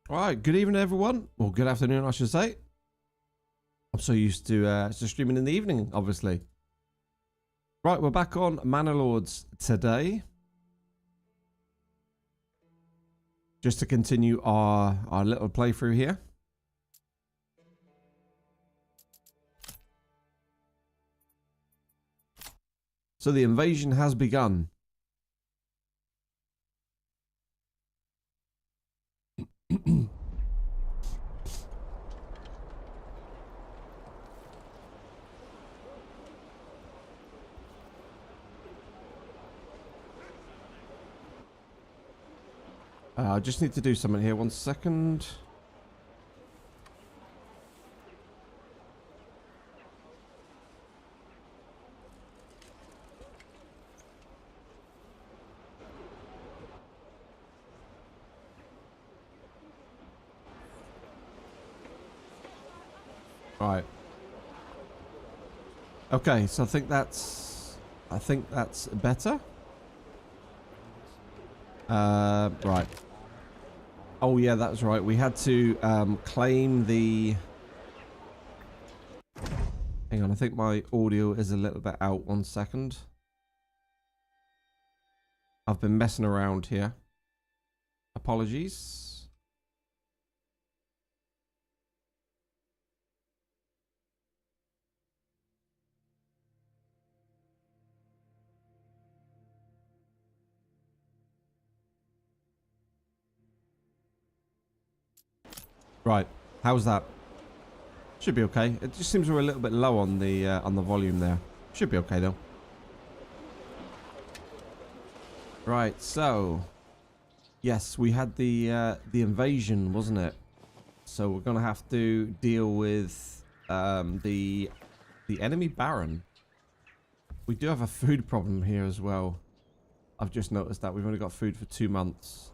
All right, good evening, everyone. Well, good afternoon, I should say. I'm so used to streaming in the evening, obviously. Right, we're back on Manor Lords today. Just to continue our little playthrough here. So the invasion has begun. I just need to do something here. 1 second. Right. Okay, so I think that's better. Right. Oh yeah, that's right. We had to claim the... Hang on, I think my audio is a little bit out. 1 second. I've been messing around here. Apologies. Right, how's that? Should be okay. It just seems we're a little bit low on the volume there. Should be okay though. Right, so yes, we had the invasion, wasn't it? So we're gonna have to deal with the enemy Baron. We do have a food problem here as well. I've just noticed that we've only got food for 2 months.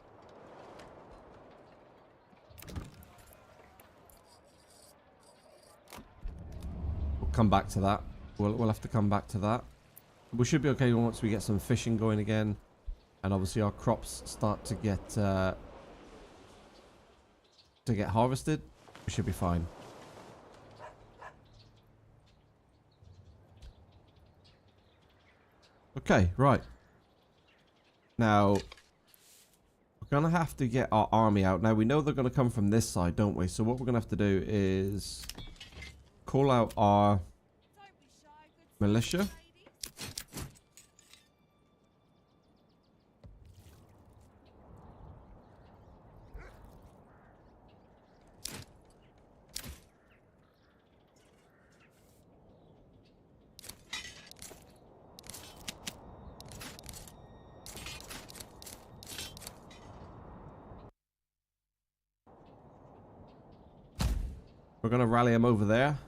We'll come back to that. We'll have to come back to that. We should be okay once we get some fishing going again, and obviously our crops start to get harvested. We should be fine. Okay, right. Now, we're going to have to get our army out. Now, we know they're going to come from this side, don't we? So what we're going to have to do is call out our militia. We're going to rally them over there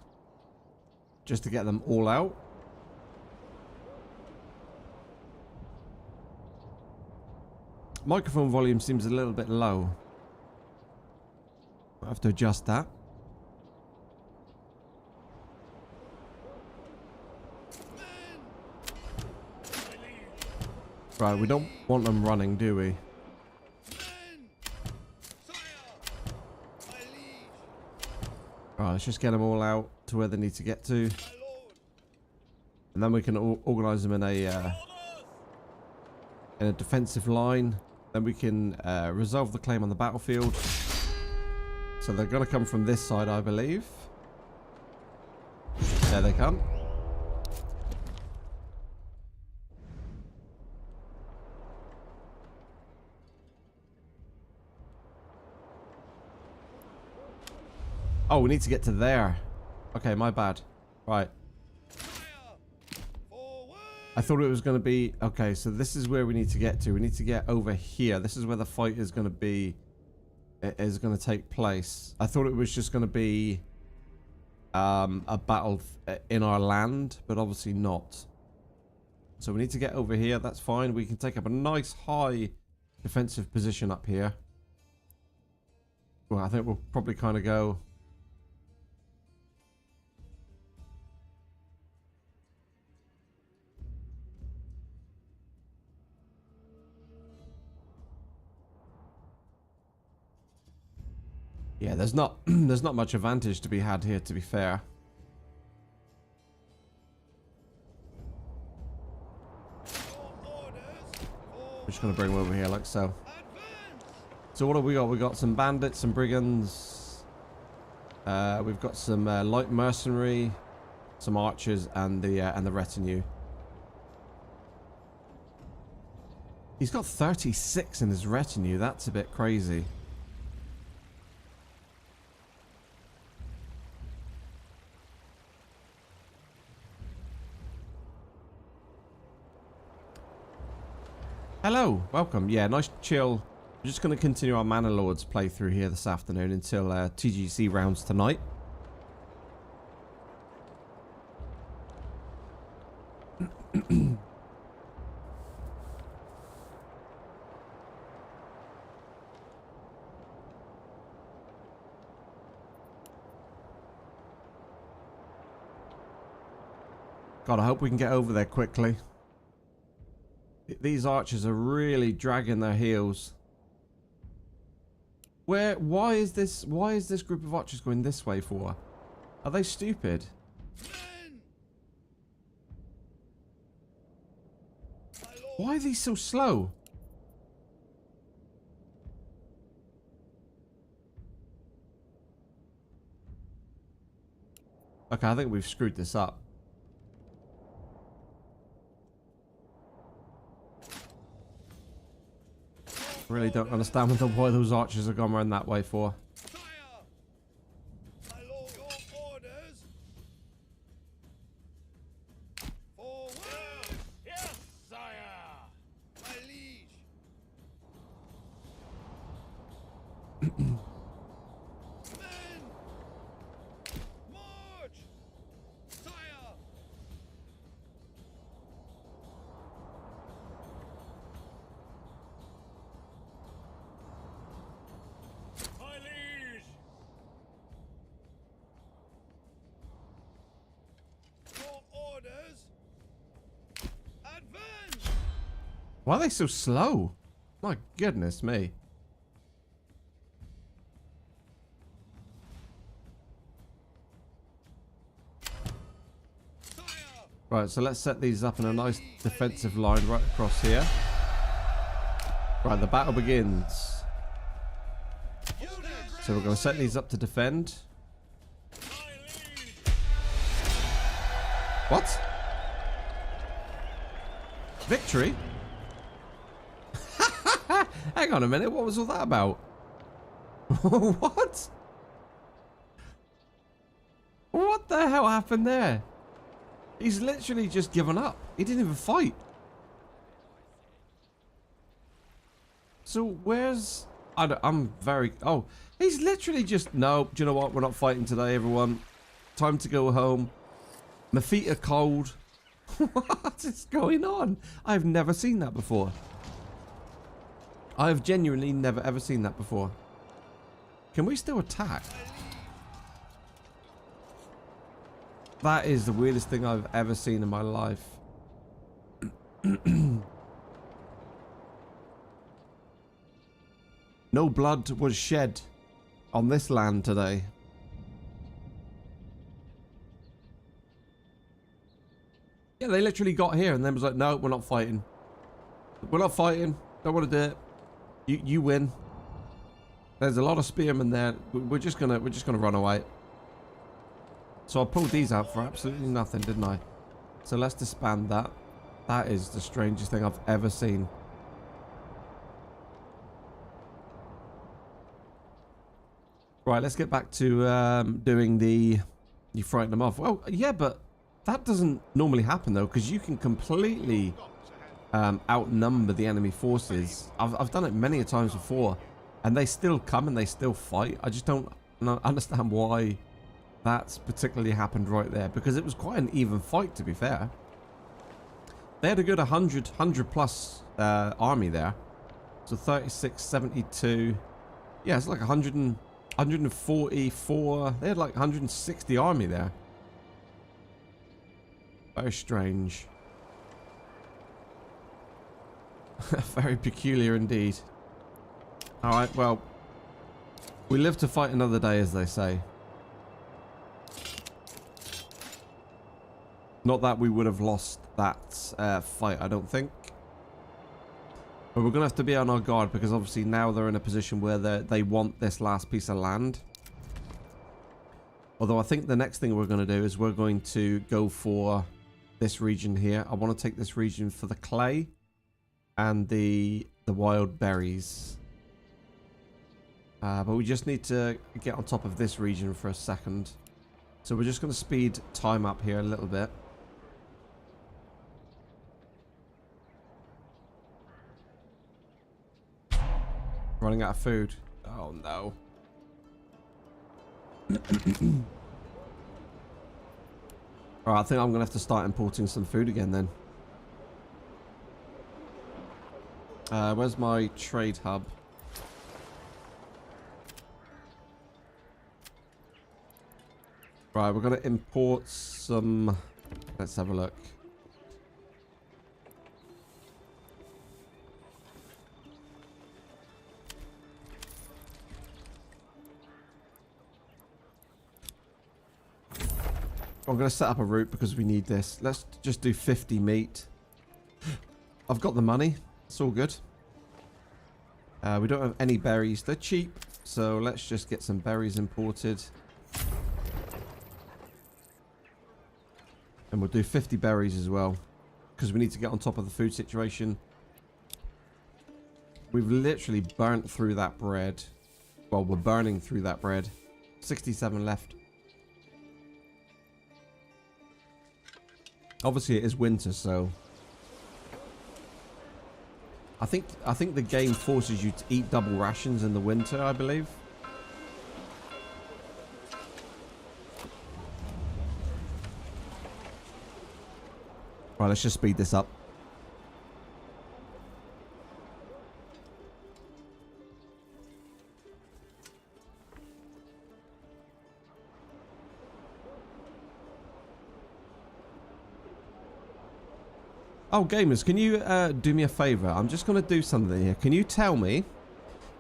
just to get them all out. Microphone volume seems a little bit low. I have to adjust that. Right, we don't want them running, do we? Right, let's just get them all out to where they need to get to. And then we can organise them in a defensive line. Then we can resolve the claim on the battlefield. So they're going to come from this side, I believe. There they come. Oh, we need to get to there. Okay, my bad. Right. I thought it was going to be... Okay, so this is where we need to get to. We need to get over here. This is where the fight is going to be... It is going to take place. I thought it was just going to be a battle in our land, but obviously not. So we need to get over here. That's fine. We can take up a nice high defensive position up here. Well, I think we'll probably kind of go... Yeah, there's not much advantage to be had here, to be fair. We're just gonna bring them over here like so. So what have we got? We got some bandits, some brigands. We've got some light mercenary, some archers, and the retinue. He's got 36 in his retinue. That's a bit crazy. Hello, welcome. Yeah, nice chill. We're just going to continue our Manor Lords playthrough here this afternoon until TGC rounds tonight. God, I hope we can get over there quickly. These archers are really dragging their heels. Why is this group of archers going this way for? Are they stupid? Why are these so slow? Okay, I think we've screwed this up. Really don't understand why those archers have gone around that way for. Why are they so slow? My goodness me. Right, so let's set these up in a nice defensive line right across here. Right, the battle begins. So we're going to set these up to defend. What? Victory? Hang on a minute, what was all that about? What? What the hell happened there? He's literally just given up. He didn't even fight. So where's... I'm very... Oh, he's literally just... No, do you know what? We're not fighting today, everyone. Time to go home. My feet are cold. What is going on? I've never seen that before. I've genuinely never ever seen that before. Can we still attack? That is the weirdest thing I've ever seen in my life. No blood was shed on this land today. Yeah, they literally got here and then was like, no, we're not fighting. We're not fighting. Don't want to do it. You win. There's a lot of spearmen there. We're just gonna run away. So I pulled these out for absolutely nothing, didn't I? So let's disband that. That is the strangest thing I've ever seen. Right, let's get back to doing the... You frighten them off. Well, yeah, but that doesn't normally happen, though, because you can completely outnumber the enemy forces. I've done it many a times before, and they still come and they still fight. I just don't understand why that's particularly happened right there, because it was quite an even fight, to be fair. They had a good 100 plus army there. So 36, 72. Yeah, it's like 144. They had like 160 army there. Very strange. Very peculiar indeed. Alright, well, we live to fight another day, as they say. Not that we would have lost that fight, I don't think. But we're going to have to be on our guard, because obviously now they're in a position where they want this last piece of land. Although I think the next thing we're going to do is we're going to go for this region here. I want to take this region for the clay and the wild berries. But we just need to get on top of this region for a second. So we're just going to speed time up here a little bit. Running out of food. Oh no. Alright, I think I'm going to have to start importing some food again then. Where's my trade hub? Right, we're going to import some... Let's have a look. I'm going to set up a route because we need this. Let's just do 50 meat. I've got the money. It's all good. We don't have any berries. They're cheap. So let's just get some berries imported. And we'll do 50 berries as well, because we need to get on top of the food situation. We've literally burnt through that bread. Well, we're burning through that bread. 67 left. Obviously it is winter, so I think the game forces you to eat double rations in the winter, I believe. Right, let's just speed this up. Oh, gamers, can you do me a favor? I'm just going to do something here. Can you tell me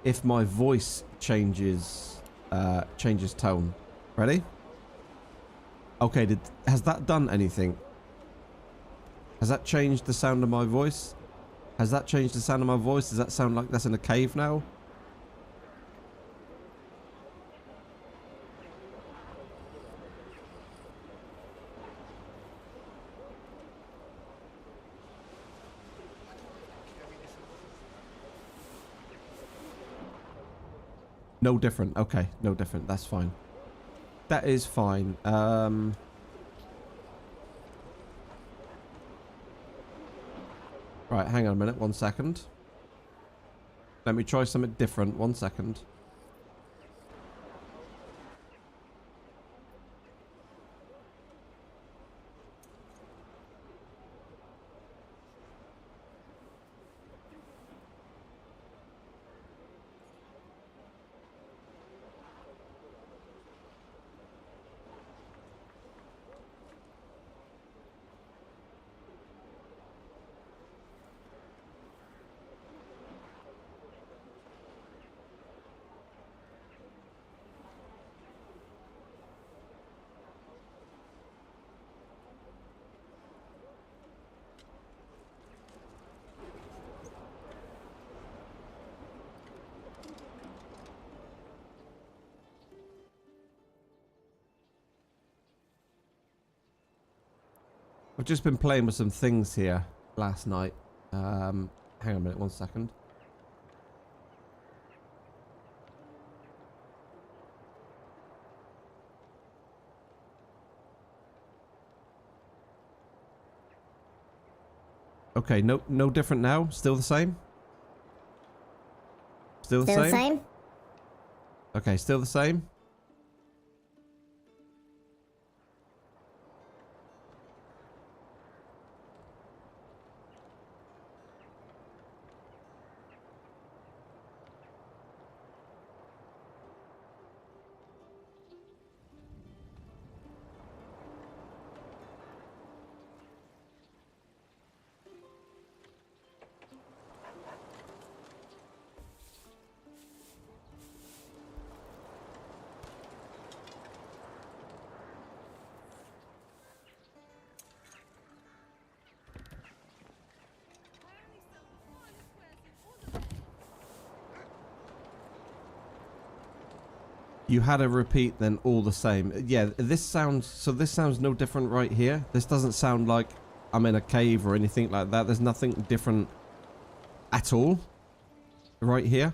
if my voice changes tone? Ready? Okay, has that done anything? Has that changed the sound of my voice? Has that changed the sound of my voice? Does that sound like that's in a cave now? No different. Okay, no different. That's fine. That is fine. Right, hang on a minute. 1 second. Let me try something different. 1 second. I've just been playing with some things here last night. Hang on a minute, 1 second. Okay, no different now. Still the same. Still the same. Okay, still the same. You had a repeat then all the same. Yeah, this sounds no different right here. This doesn't sound like I'm in a cave or anything like that. There's nothing different at all right here.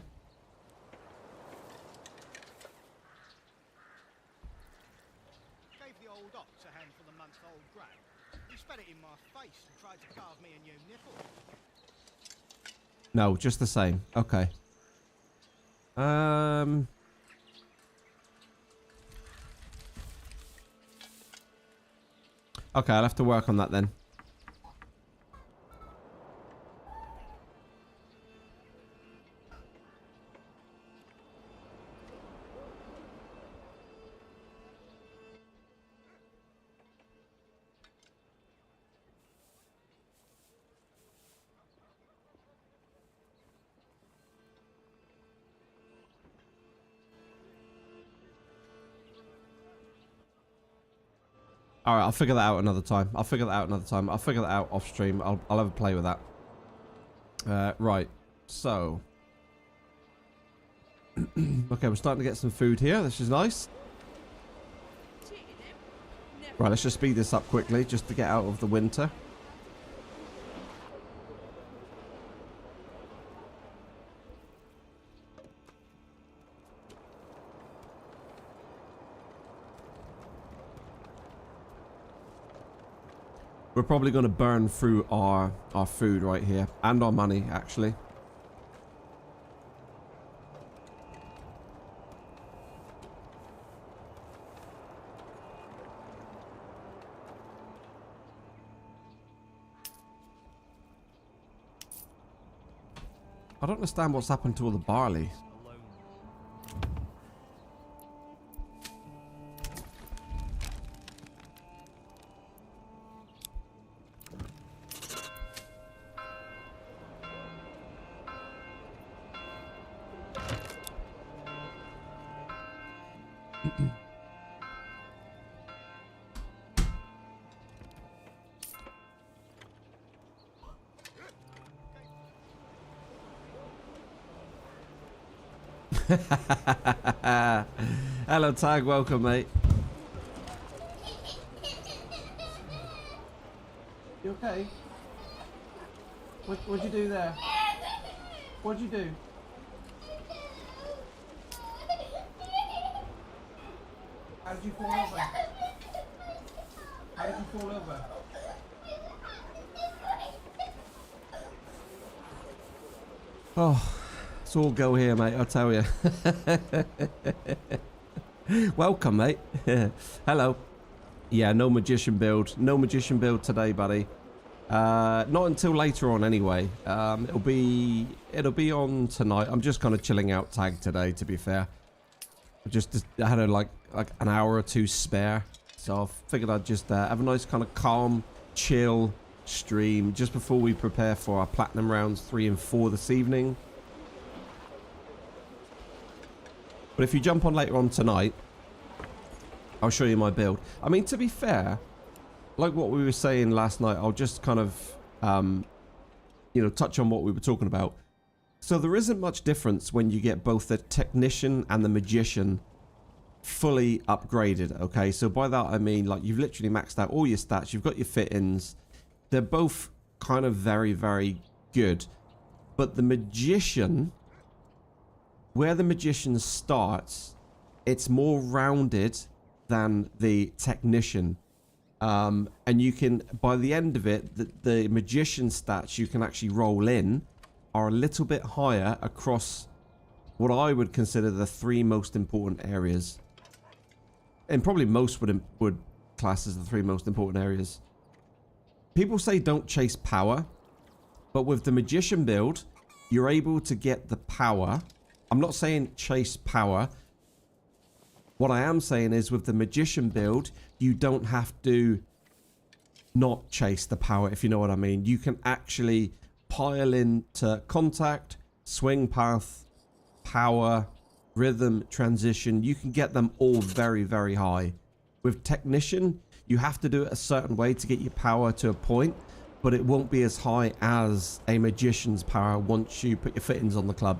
Gave the old ox a handful of months old grab. He spat it in my face and tried to carve me a new nipple. No, just the same. Okay. Okay, I'll have to work on that then. All right, I'll figure that out another time. I'll figure that out off stream. I'll have a play with that. Right. So. Okay, we're starting to get some food here. This is nice. Right, let's just speed this up quickly just to get out of the winter. We're probably going to burn through our food right here. And our money, actually. I don't understand what's happened to all the barley. Hello, Tag. Welcome, mate. You okay? What'd you do there? What'd you do? How did you fall over? How did you fall over? Oh, it's all go here, mate, I'll tell you. Welcome, mate. Hello. Yeah, no magician build. No magician build today, buddy. Not until later on anyway. It'll be on tonight. I'm just kind of chilling out Tag today, to be fair. I had like an hour or two spare, so I figured I'd just have a nice kind of calm, chill stream just before we prepare for our platinum rounds 3 and 4 this evening. But if you jump on later on tonight, I'll show you my build. I mean, to be fair, like what we were saying last night, I'll just kind of you know, touch on what we were talking about. So there isn't much difference when you get both the technician and the magician fully upgraded. Okay, so by that I mean, like, you've literally maxed out all your stats, you've got your fittings. They're both kind of very, very good. But the magician, where the magician starts, it's more rounded than the technician. And you can, by the end of it, the magician stats you can actually roll in are a little bit higher across what I would consider the 3 most important areas. And probably most would class as the 3 most important areas. People say don't chase power, but with the magician build, you're able to get the power. I'm not saying chase power. What I am saying is with the magician build, you don't have to not chase the power, if you know what I mean. You can actually pile into contact, swing path, power, rhythm, transition. You can get them all very, very high. With technician, you have to do it a certain way to get your power to a point, but it won't be as high as a magician's power once you put your fittings on the club.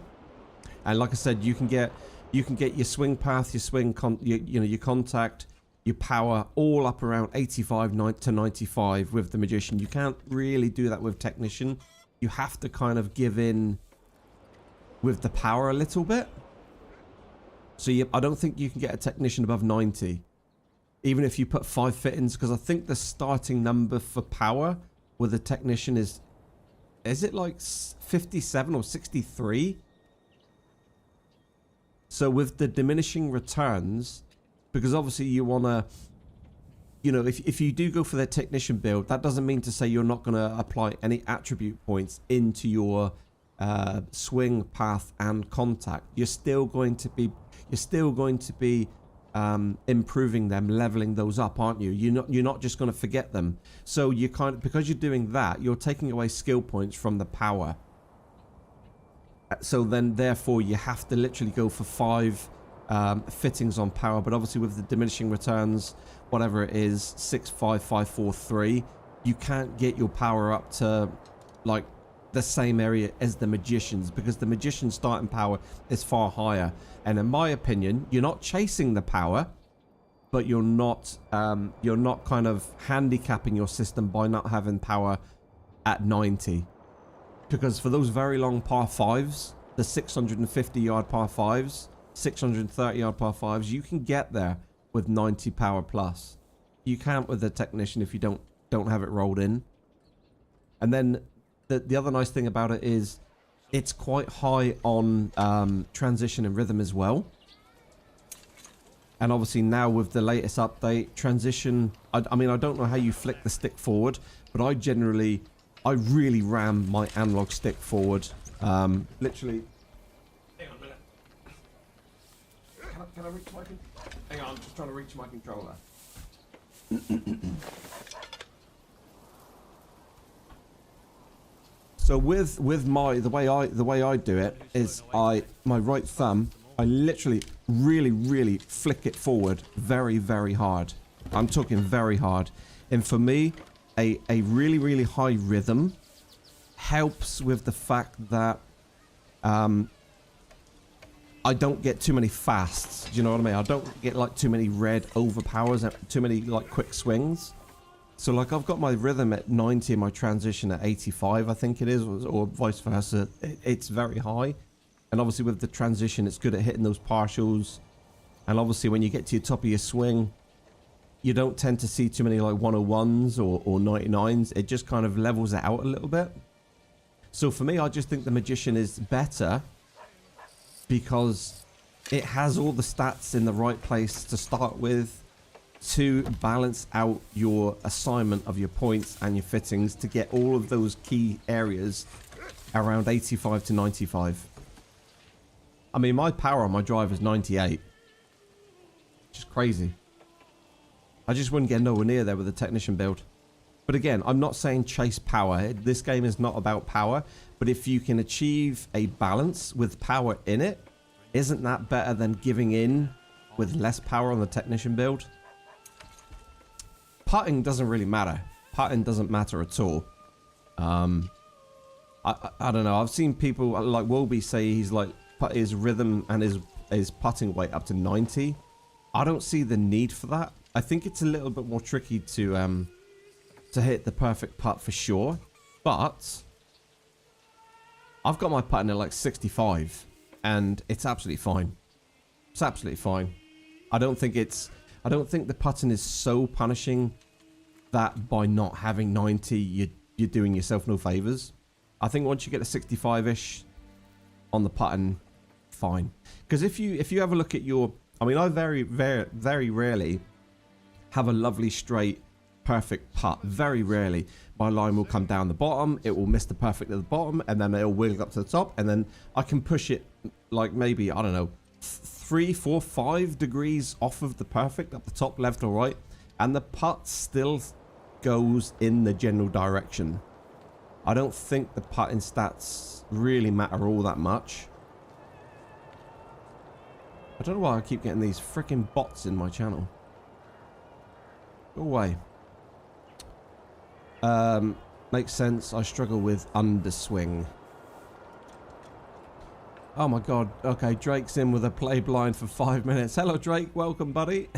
And like I said, you can get your swing path, your swing your contact, your power all up around 85 to 95 with the magician. You can't really do that with technician. You have to kind of give in with the power a little bit. So I don't think you can get a technician above 90, even if you put 5 fittings, because I think the starting number for power with a technician is it like 57 or 63? So with the diminishing returns, because obviously you want to, you know, if you do go for the technician build, that doesn't mean to say you're not going to apply any attribute points into your swing path and contact. You're still going to be improving them, leveling those up, aren't you? You're not just going to forget them. So you because you're doing that, you're taking away skill points from the power. So then therefore you have to literally go for 5 fittings on power, but obviously with the diminishing returns, whatever it is, 6, 5, 5, 4, 3, you can't get your power up to like the same area as the magicians, because the magician's starting power is far higher. And in my opinion, you're not chasing the power, but you're not kind of handicapping your system by not having power at 90. Because for those very long par 5s, the 650 yard par 5s, 630 yard par 5s, you can get there with 90 power plus. You can't with the technician if you don't have it rolled in. And then the other nice thing about it is it's quite high on transition and rhythm as well. And obviously now with the latest update, transition, I mean, I don't know how you flick the stick forward, but I really ram my analog stick forward. Literally. Hang on a minute. Can I reach my hang on, I'm just trying to reach my controller. So with the way I do it is my right thumb, I literally really flick it forward very, very hard. I'm talking very hard. And for me, a really high rhythm helps with the fact that I don't get too many fasts. Do you know what I mean? I don't get like too many red overpowers, too many like quick swings. So like I've got my rhythm at 90 and my transition at 85, I think it is, or vice versa. It's very high. And obviously with the transition, it's good at hitting those partials. And obviously when you get to your top of your swing, you don't tend to see too many like 101s or 99s. It just kind of levels it out a little bit. So for me, I just think the Magician is better because it has all the stats in the right place to start with, to balance out your assignment of your points and your fittings to get all of those key areas around 85 to 95. I mean, my power on my drive is 98. Just crazy. I just wouldn't get nowhere near there with a technician build. But again, I'm not saying chase power. This game is not about power. But if you can achieve a balance with power in it, isn't that better than giving in with less power on the technician build? Putting doesn't really matter. Putting doesn't matter at all. I don't know. I've seen people like Wolby say he's like put his rhythm and his putting weight up to 90. I don't see the need for that. I think it's a little bit more tricky to hit the perfect putt for sure. But I've got my putting at like 65 and it's absolutely fine. It's absolutely fine. I don't think the putting is so punishing that by not having 90 you're doing yourself no favors. I think once you get to 65ish on the putting, fine. Because if you have a look at your, I mean, I very rarely have a lovely straight perfect putt. Very rarely. My line will come down the bottom, it will miss the perfect at the bottom, and then it'll wiggle up to the top, and then I can push it like maybe, I don't know, 3, 4, 5 degrees off of the perfect up the top, left or right, and the putt still goes in the general direction. I don't think the putting stats really matter all that much. I don't know why I keep getting these freaking bots in my channel. Go away. Makes sense. I struggle with underswing. Oh my god. Okay, Drake's in with a play blind for 5 minutes. Hello Drake, welcome buddy.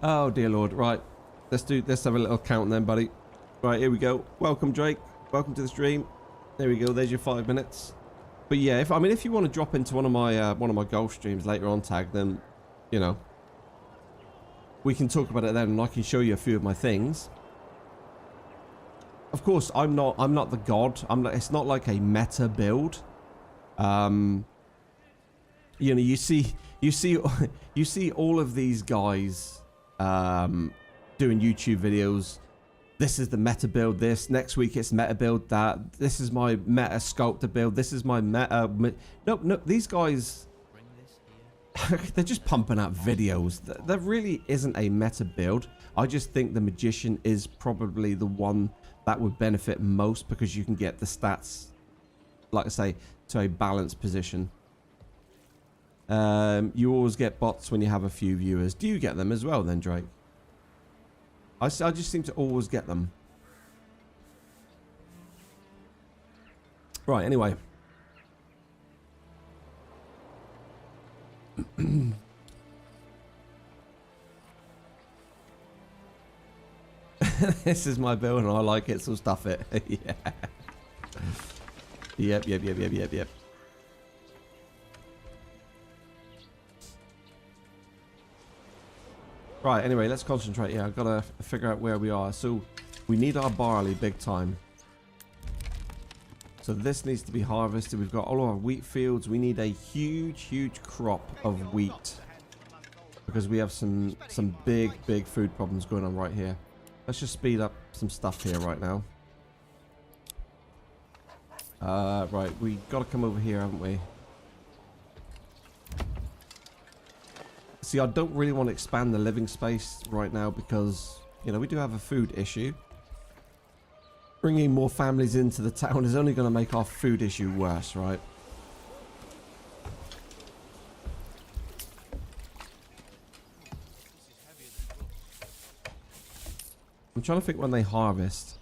Oh dear lord. Right, let's have a little count then, buddy. Right, here we go. Welcome Drake, welcome to the stream. There we go, there's your 5 minutes. But yeah, if you want to drop into one of my golf streams later on, Tag, then you know, we can talk about it then, and I can show you a few of my things. Of course, I'm not the god. It's not like a meta build. You know, you see all of these guys doing YouTube videos. This is the meta build. This next week it's meta build that. This is my meta sculptor build. This is my meta. No, these guys. They're just pumping out videos. There really isn't a meta build. I just think the Magician is probably the one that would benefit most because you can get the stats, like I say, to a balanced position. You always get bots when you have a few viewers. Do you get them as well then, Drake? I just seem to always get them. Right, anyway. This is my build and I like it, so stuff it. Yeah. Yep. Right, anyway, let's concentrate. Yeah, I've got to figure out where we are. So we need our barley big time. So this needs to be harvested. We've got all our wheat fields. We need a huge crop of wheat because we have some big food problems going on right here. Let's just speed up some stuff here right now. Right, we got to come over here, haven't we? See, I don't really want to expand the living space right now because, you know, we do have a food issue. Bringing more families into the town is only going to make our food issue worse, right? I'm trying to think when they harvest.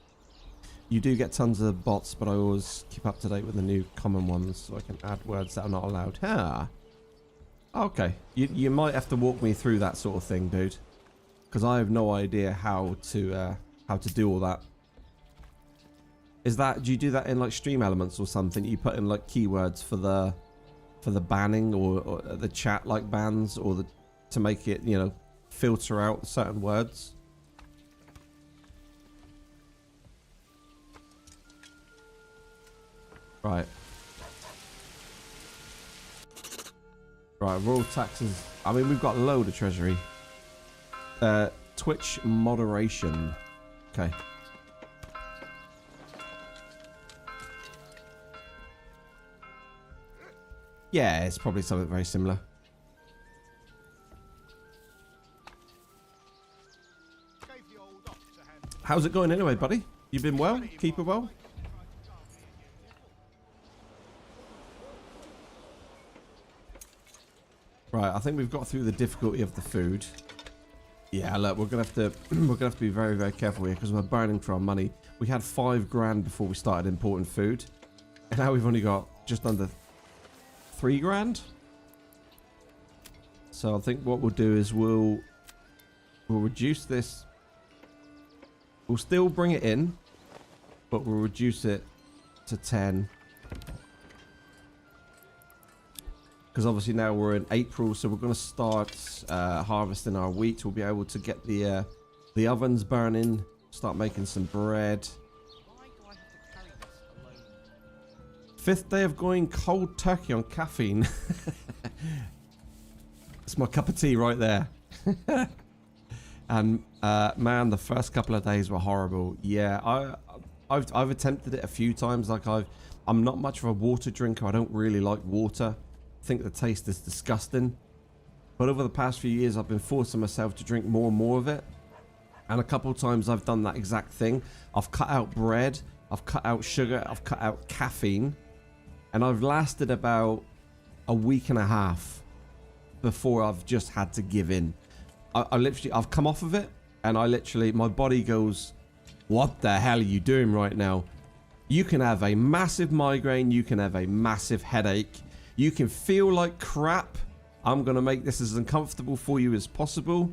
You do get tons of bots, but I always keep up to date with the new common ones so I can add words that are not allowed. Ah. Okay. You might have to walk me through that sort of thing, dude. Because I have no idea how to do all that. Do you do that in like Stream Elements or something? You put in like keywords for the banning or the chat like bans or to make it, you know, filter out certain words? Right. Right, royal taxes. I mean, we've got a load of treasury. Twitch moderation. Okay. Yeah, it's probably something very similar. How's it going anyway, buddy? You been well? Keep it well? Right, I think we've got through the difficulty of the food. Yeah, look, we're gonna have to be very, very careful here because we're burning for our money. We had 5 grand before we started importing food, and now we've only got just under 3 grand. So I think what we'll do is we'll reduce this. We'll still bring it in, but we'll reduce it to 10. Because obviously now we're in April, so we're going to start harvesting our wheat. We'll be able to get the ovens burning, start making some bread. Why do I have to carry this alone? 5th day of going cold turkey on caffeine. It's my cup of tea right there. And man, the first couple of days were horrible. Yeah, I've attempted it a few times. Like I'm not much of a water drinker. I don't really like water. I think the taste is disgusting. But over the past few years, I've been forcing myself to drink more and more of it. And a couple of times I've done that exact thing. I've cut out bread. I've cut out sugar. I've cut out caffeine. And I've lasted about a week and a half before I've just had to give in. I've come off of it, and my body goes, what the hell are you doing right now? You can have a massive migraine. You can have a massive headache. You can feel like crap. I'm going to make this as uncomfortable for you as possible.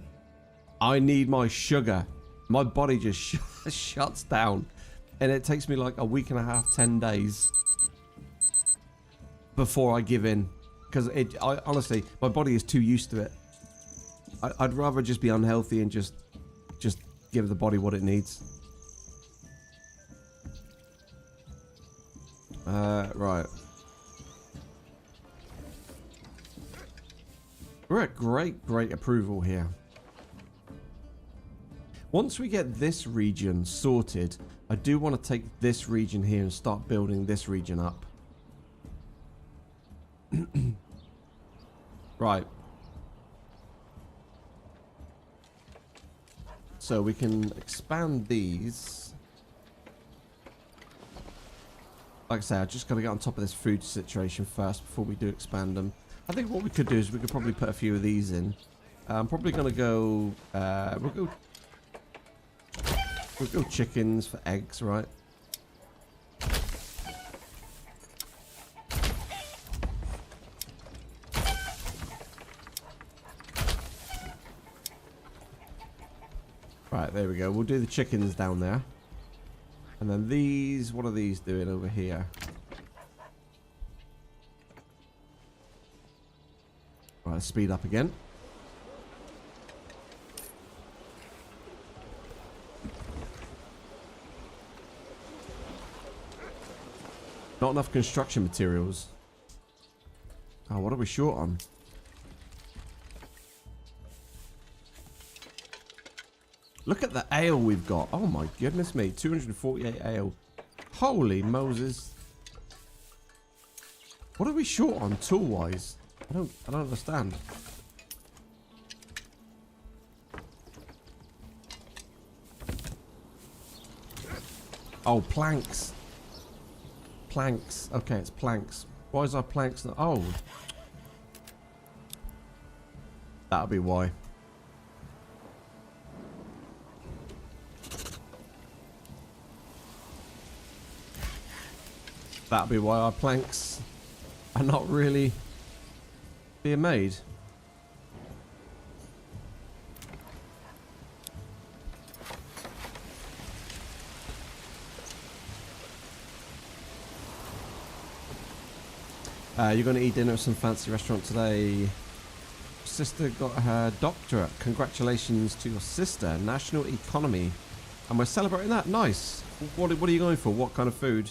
I need my sugar. My body just shuts down. And it takes me like a week and a half, 10 days before I give in. Because honestly, my body is too used to it. I'd rather just be unhealthy and just give the body what it needs. Right. We're at great approval here. Once we get this region sorted, I do want to take this region here and start building this region up. Right. So we can expand these. Like I say, I just got to get on top of this food situation first before we do expand them. I think what we could do is we could probably put a few of these in. I'm probably going to go... We'll go chickens for eggs, right? Right, there we go. We'll do the chickens down there. And then these... What are these doing over here? Right, let's speed up again. Not enough construction materials. Oh, what are we short on? Look at the ale we've got. Oh my goodness me. 248 ale. Holy Moses. What are we short on tool-wise? I don't understand. Oh, planks. Planks. Okay, it's planks. Why is our planks not... Oh. That'll be why. That'll be why our planks are not really being made. You're going to eat dinner at some fancy restaurant today. Sister got her doctorate. Congratulations to your sister. National economy. And we're celebrating that. Nice. What are you going for? What kind of food?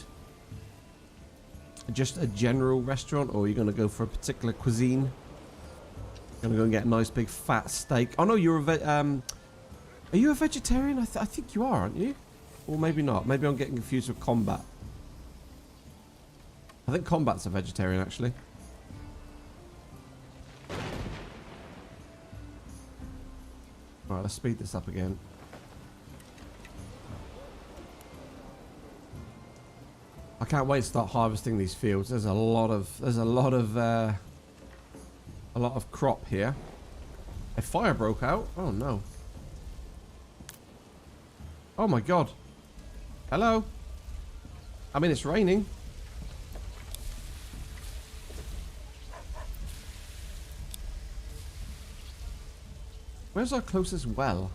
Just a general restaurant, or are you going to go for a particular cuisine? Going to go and get a nice big fat steak. Oh no, you're a are you a vegetarian? I think you are, aren't you? Or maybe not. Maybe I'm getting confused with Combat. I think Combat's a vegetarian, actually. Alright, let's speed this up again. I can't wait to start harvesting these fields. There's a lot of crop here. A fire broke out. Oh no. Oh my god. Hello. I mean, it's raining. Where's our closest well?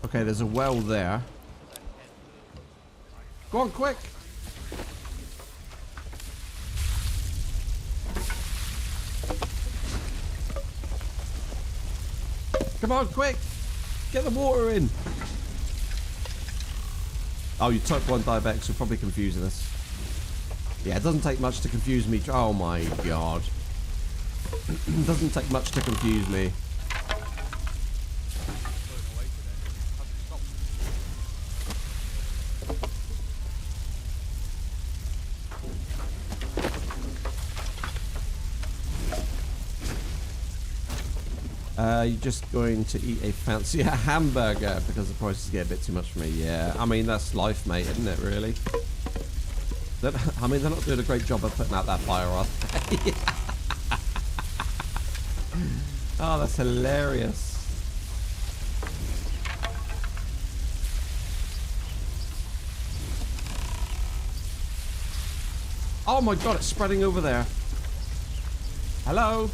Okay, there's a well there. Go on, quick! Come on, quick! Get the water in! Oh, you type 1 diabetics are probably confusing us. Yeah, it doesn't take much to confuse me. Oh my god. It doesn't take much to confuse me. You're just going to eat a fancy hamburger because the prices get a bit too much for me. Yeah, I mean, that's life, mate, isn't it, really? I mean, they're not doing a great job of putting out that fire off. Oh, that's hilarious. Oh my god, it's spreading over there. Hello?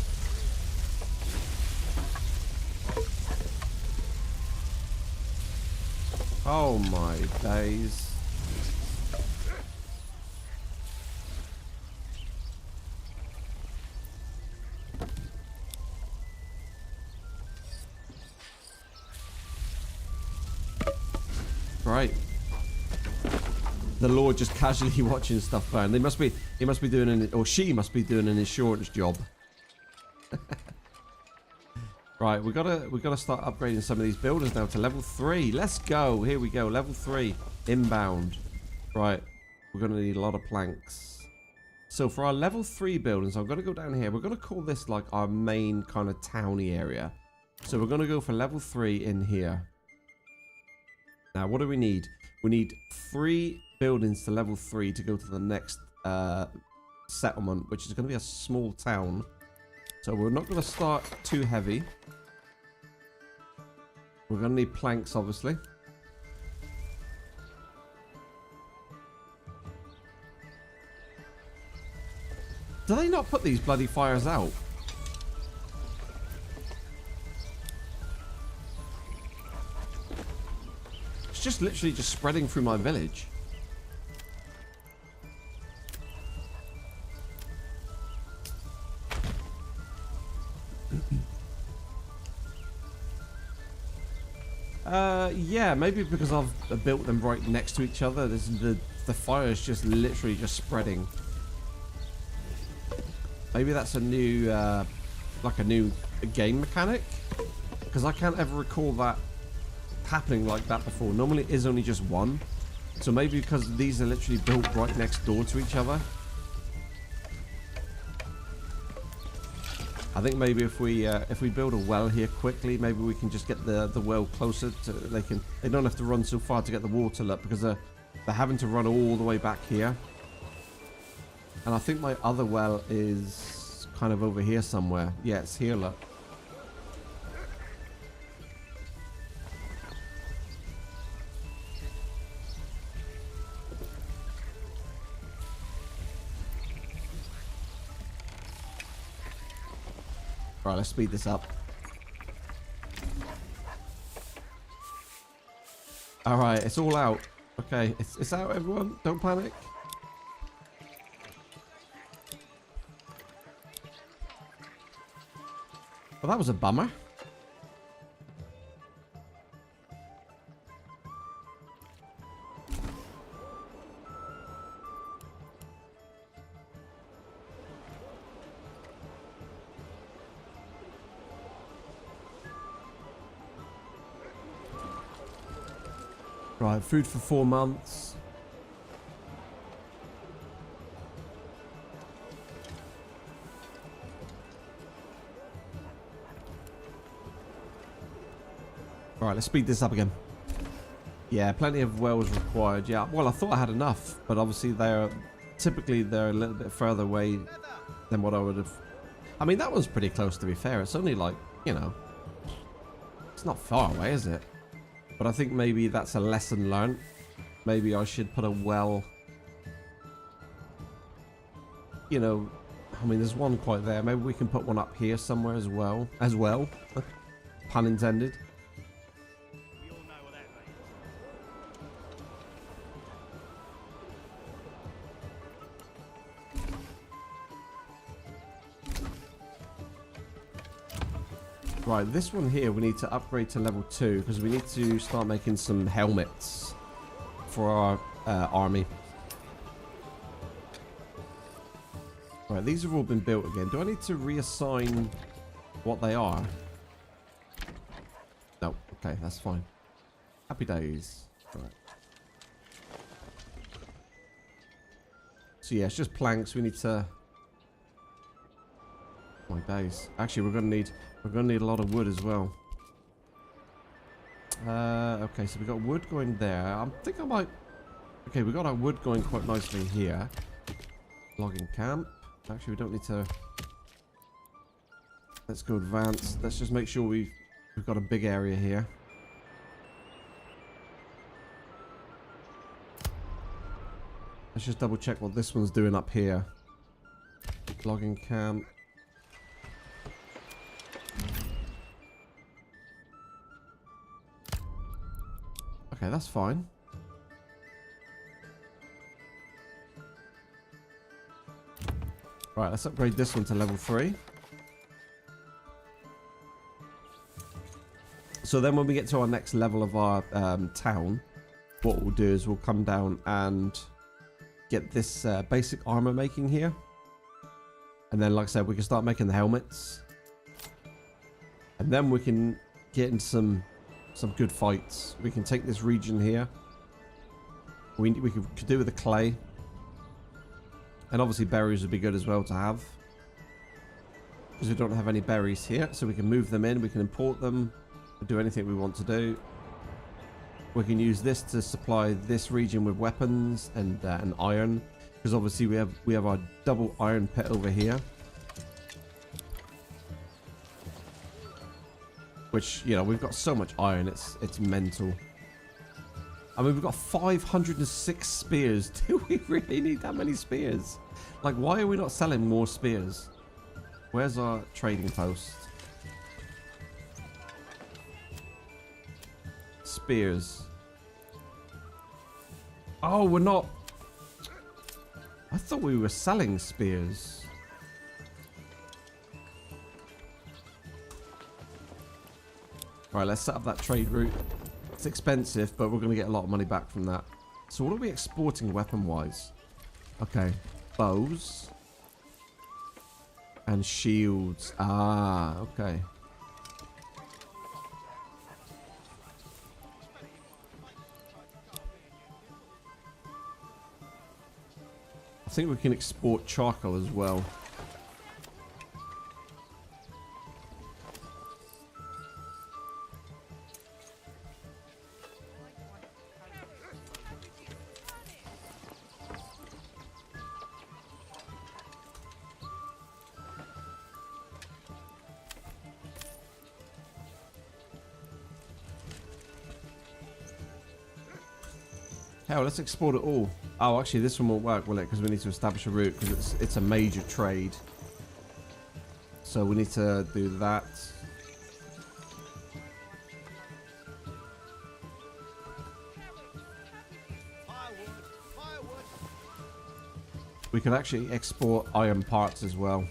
Oh my days. Right. The Lord just casually watching stuff burn. He must be doing or she must be doing an insurance job. Right, we gotta start upgrading some of these builders now to level 3. Let's go. Here we go. Level 3. Inbound. Right. We're gonna need a lot of planks. So for our level 3 buildings, I'm gonna go down here. We're gonna call this like our main kind of towny area. So we're gonna go for level 3 in here. Now, what do we need? We need 3 buildings to level 3 to go to the next settlement, which is going to be a small town. So we're not going to start too heavy. We're going to need planks, obviously. Do they not put these bloody fires out? It's just literally just spreading through my village. Yeah, maybe because I've built them right next to each other. The fire is just literally just spreading. Maybe that's a new, like a new game mechanic, because I can't ever recall that happening like that before. Normally it is only just one. So maybe because these are literally built right next door to each other. I think maybe if we build a well here quickly, maybe we can just get the well closer to they don't have to run so far to get the water up, because they're having to run all the way back here. And I think my other well is kind of over here somewhere. Yeah, it's here, look. Right, let's speed this up. Alright, it's all out. Okay, it's out, everyone. Don't panic. Well, that was a bummer. Right, food for 4 months. Right, let's speed this up again. Yeah, plenty of wells required. Yeah, well, I thought I had enough, but obviously typically they're a little bit further away than what I would have. I mean, that one's pretty close, to be fair. It's only like, you know, it's not far away, is it? But I think maybe that's a lesson learned. Maybe I should put a well, you know, I mean, there's one quite there. Maybe we can put one up here somewhere as well. Pun intended. We all know what that means. Right, this one here we need to upgrade to level 2 because we need to start making some helmets for our army. Right, these have all been built again. Do I need to reassign what they are? No, okay, that's fine. Happy days. Right. So yeah, it's just planks. We need to. My days. Actually, we're gonna need a lot of wood as well. Okay, so we got wood going there. I think I might. Okay, we got our wood going quite nicely here. Logging camp. Actually, we don't need to. Let's go advanced. Let's just make sure we've got a big area here. Let's just double check what this one's doing up here. Logging camp. Okay, that's fine. Right, let's upgrade this one to level 3. So then when we get to our next level of our town, what we'll do is we'll come down and get this basic armor making here. And then, like I said, we can start making the helmets. And then we can get into some good fights. We can take this region here. We could do with the clay. And obviously berries would be good as well to have. Because we don't have any berries here. So we can move them in. We can import them. Do anything we want to do. We can use this to supply this region with weapons and iron. Because obviously we have our double iron pit over here. Which, you know, we've got so much iron, it's mental. I mean, we've got 506 spears. Do we really need that many spears? Like, why are we not selling more spears? Where's our trading post? Spears. Oh, we're not. I thought we were selling spears. Right, let's set up that trade route. It's expensive, but we're going to get a lot of money back from that. So what are we exporting weapon-wise? Okay, bows. And shields. Ah, okay. I think we can export charcoal as well. Hell, let's export it all. Oh, actually, this one won't work, will it? Because we need to establish a route, because it's a major trade. So we need to do that. We could actually export iron parts as well.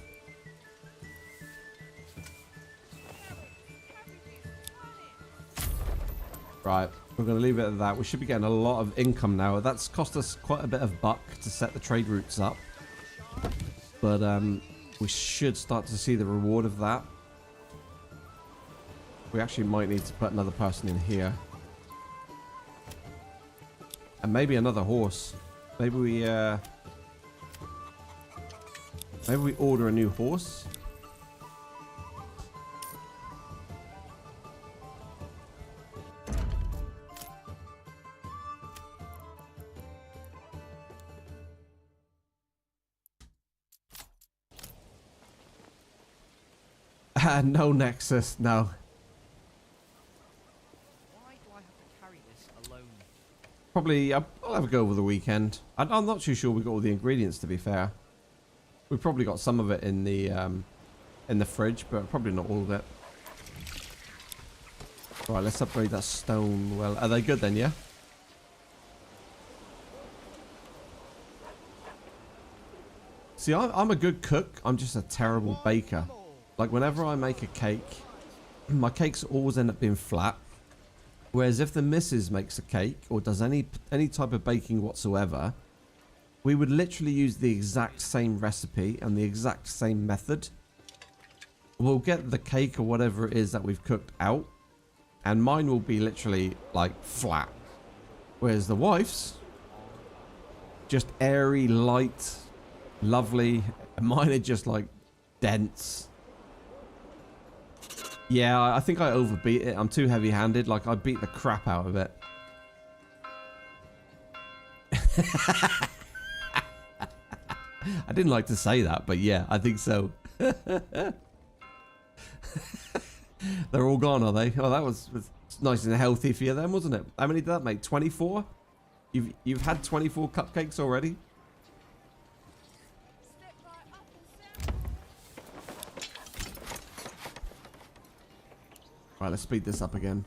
Right, we're going to leave it at that. We should be getting a lot of income now. That's cost us quite a bit of buck to set the trade routes up. But we should start to see the reward of that. We actually might need to put another person in here. And maybe another horse. Maybe we order a new horse. No Nexus, no. Why do I have to carry this alone? Probably, I'll have a go over the weekend. I'm not too sure we got all the ingredients, to be fair. We probably got some of it in the fridge, but probably not all of it. Right, let's upgrade that stone well. Are they good then, yeah? See, I'm a good cook. I'm just a terrible baker. Like, whenever I make a cake, my cakes always end up being flat. Whereas if the missus makes a cake or does any type of baking whatsoever, we would literally use the exact same recipe and the exact same method. We'll get the cake or whatever it is that we've cooked out, and mine will be literally like flat. Whereas the wife's just airy, light, lovely. And mine are just like dense. Yeah, I think I overbeat it. I'm too heavy-handed. Like, I beat the crap out of it. I didn't like to say that, but yeah, I think so. They're all gone, are they? Oh, that was nice and healthy for you then, wasn't it? How many did that make? 24? You've had 24 cupcakes already? Right, let's speed this up again.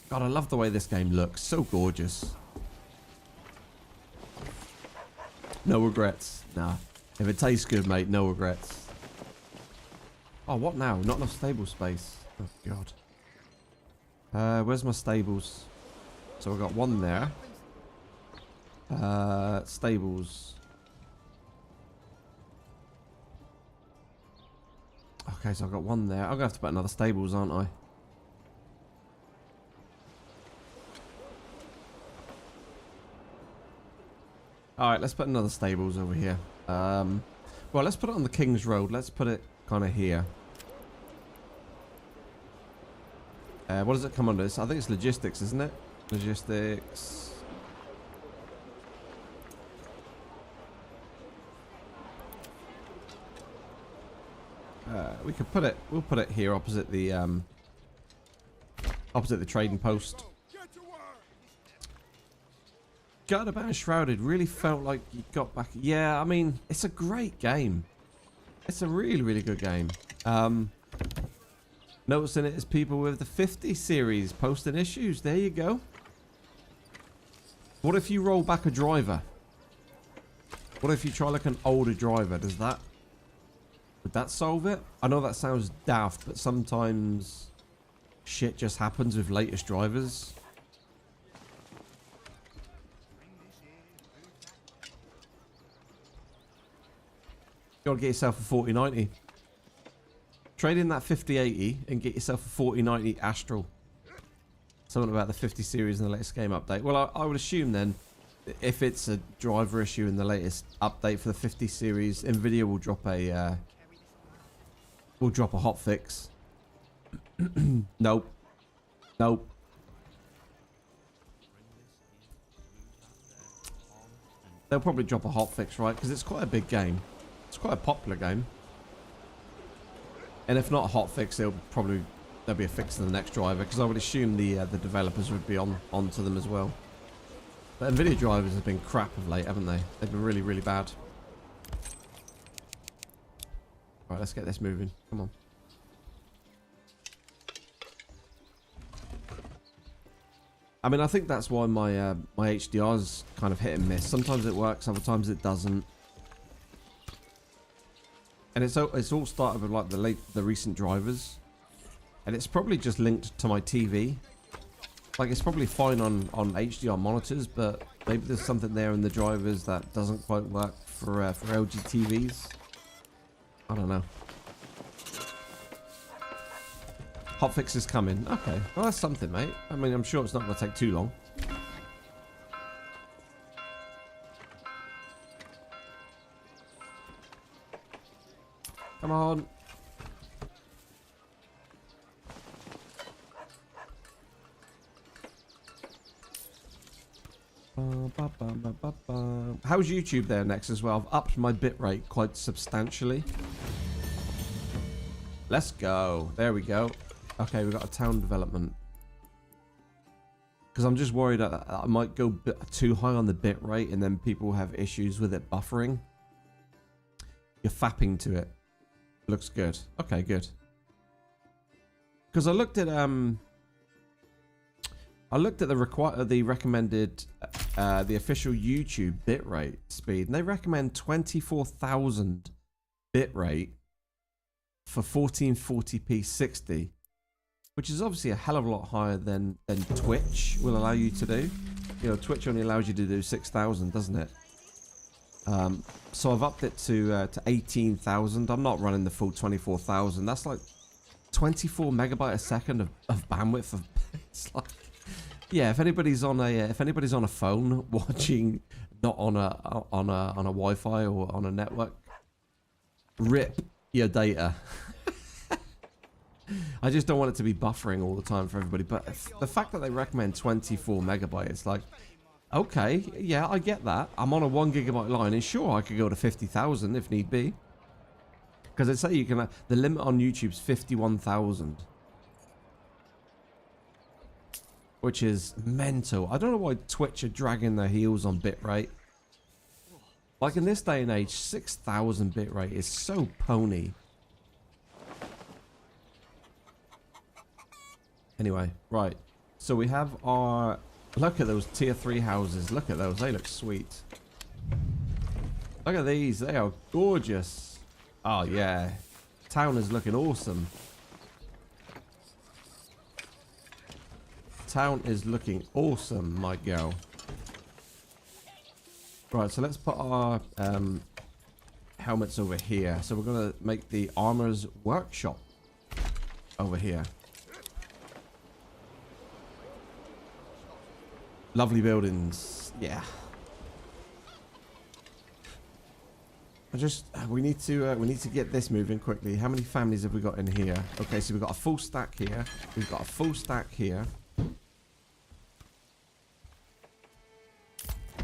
God, I love the way this game looks. So gorgeous. No regrets. Nah. If it tastes good, mate, no regrets. Oh, what now? Not enough stable space. Oh, God. Where's my stables? So we've got one there. Stables. Okay, so I've got one there. I'm going to have to put another stables, aren't I? Alright, let's put another stables over here. Well, let's put it on the King's Road. Let's put it kind of here. What does it come under? I think it's logistics, isn't it? Logistics. We could put it. We'll put it here opposite the trading post. Gutted about Shrouded really felt like you got back. Yeah, I mean, it's a great game. It's a really, really good game. Noticing it is people with the 50 series posting issues. There you go. What if you roll back a driver? What if you try like an older driver? Would that solve it? I know that sounds daft, but sometimes shit just happens with latest drivers. You gotta get yourself a 4090. Trade in that 5080 and get yourself a 4090 Astral. Something about the 50 series in the latest game update. Well, I would assume then, if it's a driver issue in the latest update for the 50 series, Nvidia will drop a hotfix. Nope. Nope. They'll probably drop a hotfix, right? Because it's quite a big game. It's quite a popular game. And if not a hotfix, there'll be a fix to the next driver, because I would assume the developers would be onto them as well. But Nvidia drivers have been crap of late, haven't they? They've been really, really bad. Right, let's get this moving. Come on. I mean, I think that's why my my HDR's kind of hit and miss. Sometimes it works, other times it doesn't. And it's all started with like the recent drivers, and it's probably just linked to my TV. Like, it's probably fine on HDR monitors, but maybe there's something there in the drivers that doesn't quite work for LG TVs. I don't know. Hotfix is coming. Okay, well, that's something, mate. I mean, I'm sure it's not going to take too long. Come on. How's YouTube there next as well? I've upped my bitrate quite substantially. Let's go. There we go. Okay, we've got a town development. Because I'm just worried that I might go too high on the bitrate and then people have issues with it buffering. You're fapping to it. Looks good. Okay, good. Because I looked at the recommended the official YouTube bitrate speed, and they recommend 24,000 bitrate for 1440p 60, which is obviously a hell of a lot higher than Twitch will allow you to do. You know, Twitch only allows you to do 6,000, doesn't it? So I've upped it to 18,000. I'm not running the full 24,000. That's like 24 megabyte a second of bandwidth. It's like, yeah, if anybody's on a phone watching, not on a Wi-Fi or on a network, rip your data. I just don't want it to be buffering all the time for everybody. But the fact that they recommend 24 megabyte, it's like, okay, yeah, I get that. I'm on a 1 gigabyte line, and sure, I could go to 50,000 if need be. Because they say you can. The limit on YouTube's 51,000. Which is mental. I don't know why Twitch are dragging their heels on bitrate. Like, in this day and age, 6,000 bitrate is so pony. Anyway, right. So we have our... Look at those tier 3 houses. Look at those. They look sweet. Look at these. They are gorgeous. Oh, yeah. Town is looking awesome. Town is looking awesome, my girl. Right, so let's put our helmets over here. So we're going to make the armor's workshop over here. Lovely buildings. Yeah. We need to get this moving quickly. How many families have we got in here? Okay, so we've got a full stack here. We've got a full stack here.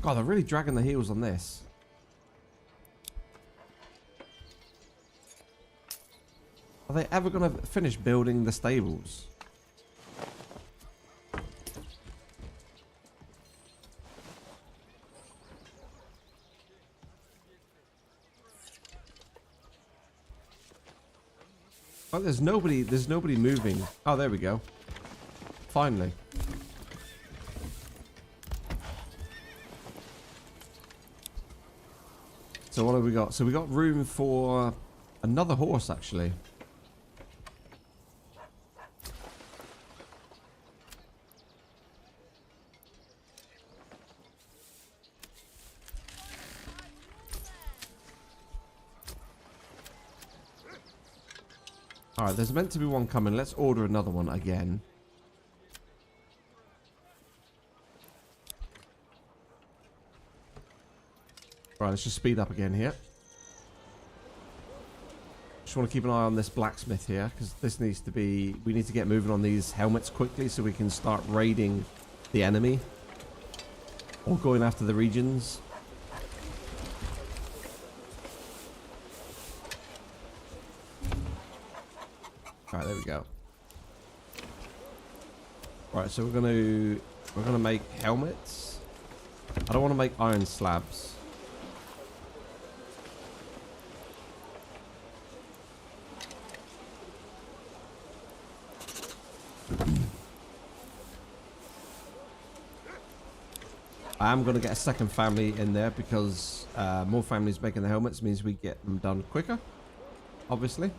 God, they're really dragging the heels on this. Are they ever going to finish building the stables? Oh, there's nobody moving. Oh, there we go. Finally. So what have we got? So we got room for another horse, actually. Alright, there's meant to be one coming. Let's order another one again. Right, let's just speed up again here. Just want to keep an eye on this blacksmith here, because this needs to be... We need to get moving on these helmets quickly so we can start raiding the enemy. Or going after the regions. Alright, there we go. Right, so we're gonna make helmets. I don't want to make iron slabs. I am going to get a second family in there because more families making the helmets means we get them done quicker, obviously.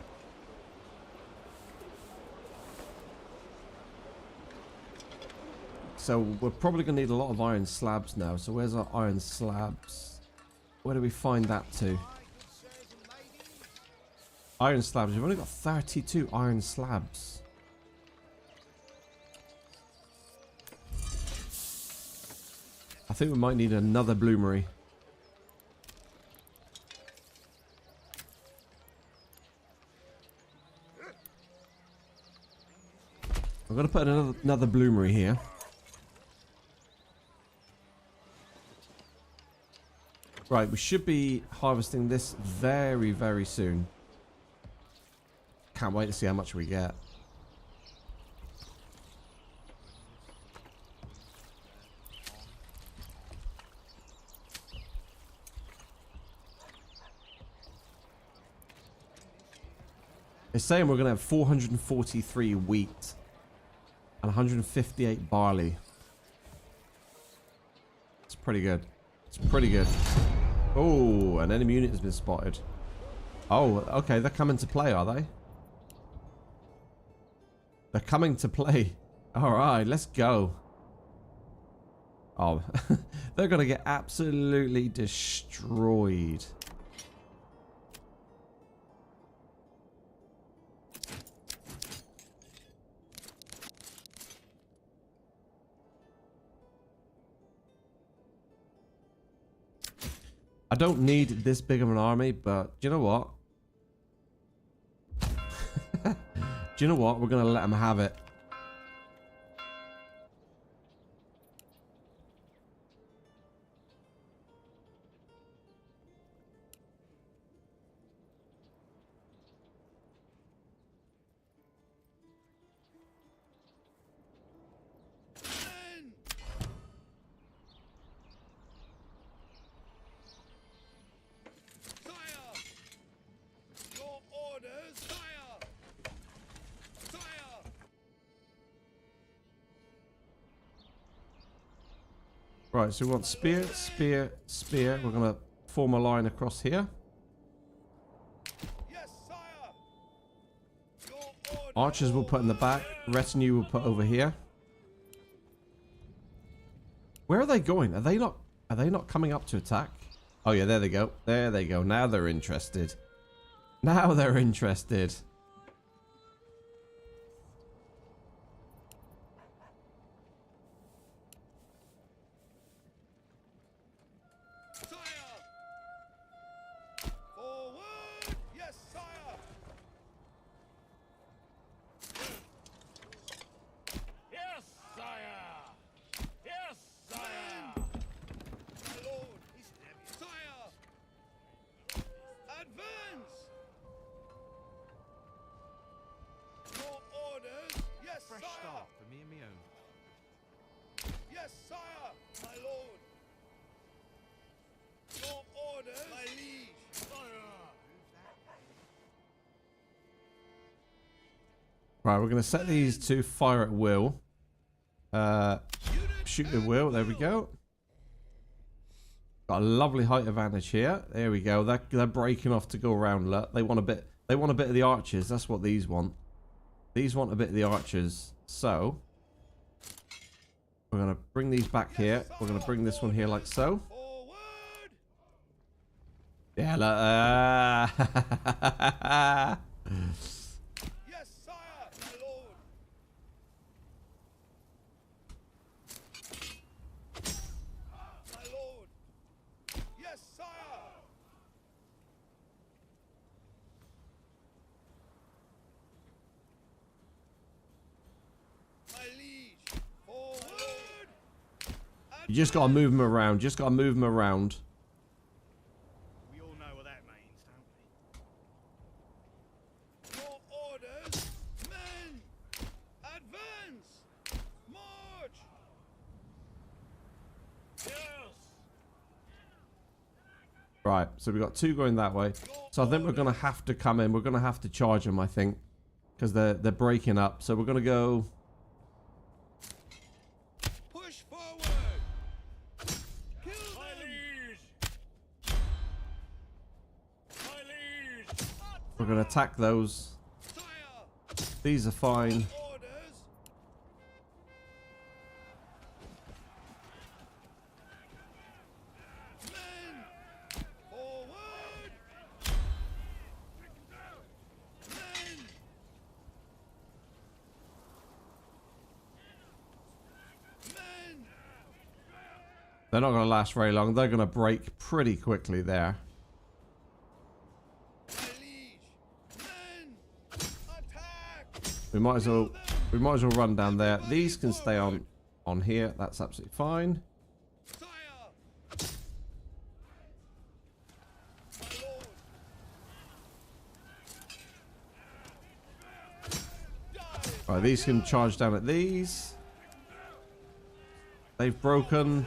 So we're probably going to need a lot of iron slabs now. So where's our iron slabs? Where do we find that to? Iron slabs. We've only got 32 iron slabs. I think we might need another bloomery. I'm going to put another bloomery here. Right, we should be harvesting this very, very soon. Can't wait to see how much we get. It's saying we're going to have 443 wheat and 158 barley. It's pretty good. It's pretty good. Oh, an enemy unit has been spotted. Oh, okay, they're coming to play, are they? They're coming to play. Alright, let's go. Oh, they're going to get absolutely destroyed. I don't need this big of an army, but do you know what? Do you know what? We're going to let them have it. Right, so we want spear, spear, spear. We're going to form a line across here. Yes, sire. Your orders. Archers we'll put in the back. Retinue we'll put over here. Where are they going? Are they not coming up to attack? Oh yeah, there they go. There they go. Now they're interested. Now they're interested. Right, we're going to set these to fire at will. Shoot at will. There we go. Got a lovely height advantage here. There we go. They're breaking off to go around. Look, they want a bit. They want a bit of the archers. That's what these want. These want a bit of the archers. So we're going to bring these back here. We're going to bring this one here like so. Yeah, look. You just got to move them around. Just got to move them around. We all know what that means, don't we? Your orders, men, advance, march. Yes. Right, so we've got two going that way. So I think we're going to have to come in. We're going to have to charge them, I think, because they're breaking up. So we're going to go. We're going to attack those. These are fine. They're not going to last very long. They're going to break pretty quickly there. We might as well run down there. These can stay on here. That's absolutely fine. Right, these can charge down at these. They've broken.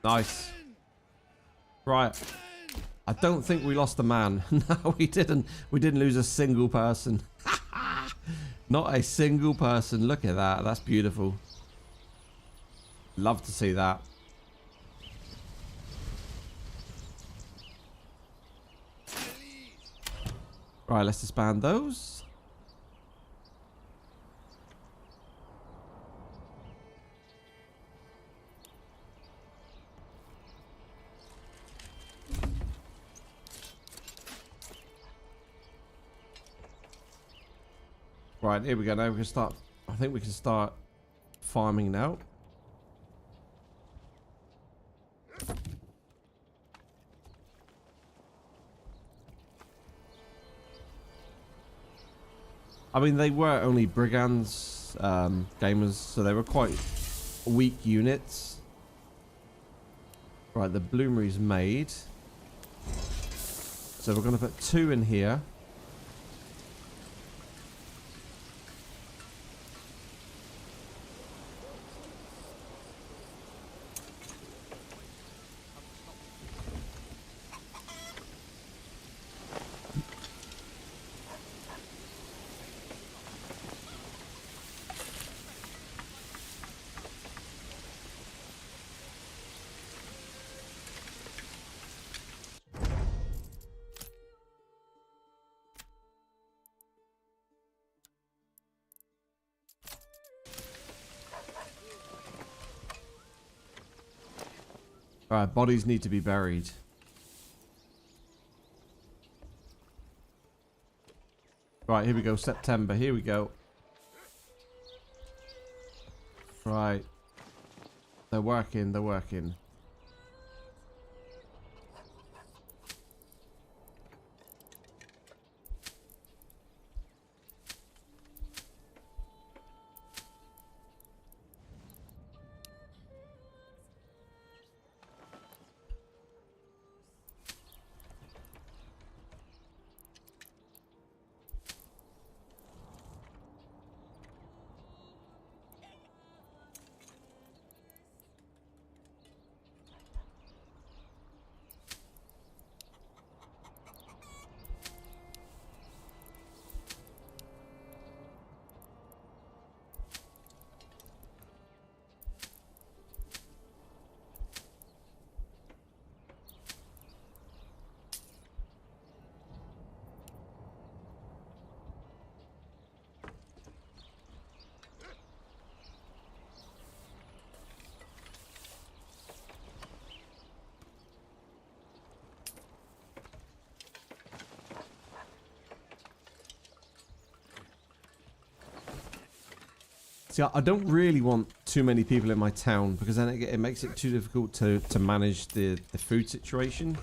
Nice. Right. I don't think we lost a man. No, we didn't. We didn't lose a single person. Not a single person. Look at that. That's beautiful. Love to see that. Right, let's disband those. Right, here we go. Now we can start. I think we can start farming now. I mean, they were only brigands, gamers, so they were quite weak units. Right, the bloomery's made. So we're going to put 2 in here. Alright, bodies need to be buried. Right, here we go. September. Here we go. Right. They're working. They're working. See, I don't really want too many people in my town because then it makes it too difficult to manage the food situation.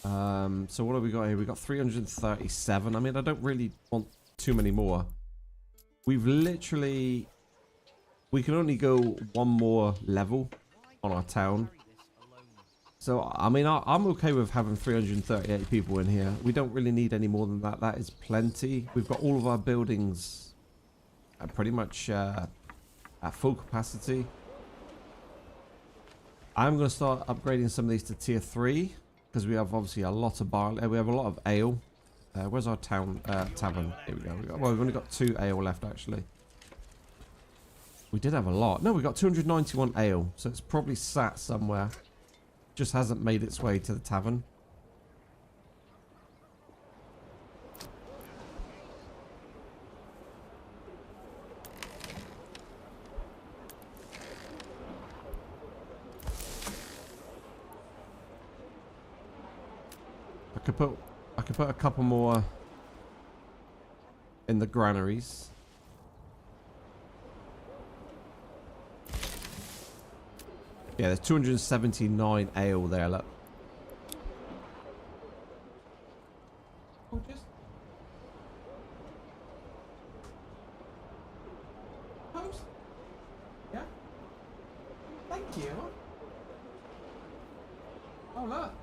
So what have we got here? We've got 337. I mean, I don't really want too many more. We've literally we can only go one more level on our town. So, I mean, I'm okay with having 338 people in here. We don't really need any more than that. That is plenty. We've got all of our buildings pretty much at full capacity. I'm going to start upgrading some of these to tier 3 because we have obviously a lot of barley. We have a lot of ale. Where's our tavern? Here we go. Well, we've only got 2 ale left, actually. We did have a lot. No, we got 291 ale. So it's probably sat somewhere. Just hasn't made its way to the tavern. I could put a couple more in the granaries. Yeah, there's 279 ale there, look. Post? Yeah? Thank you. Oh, look.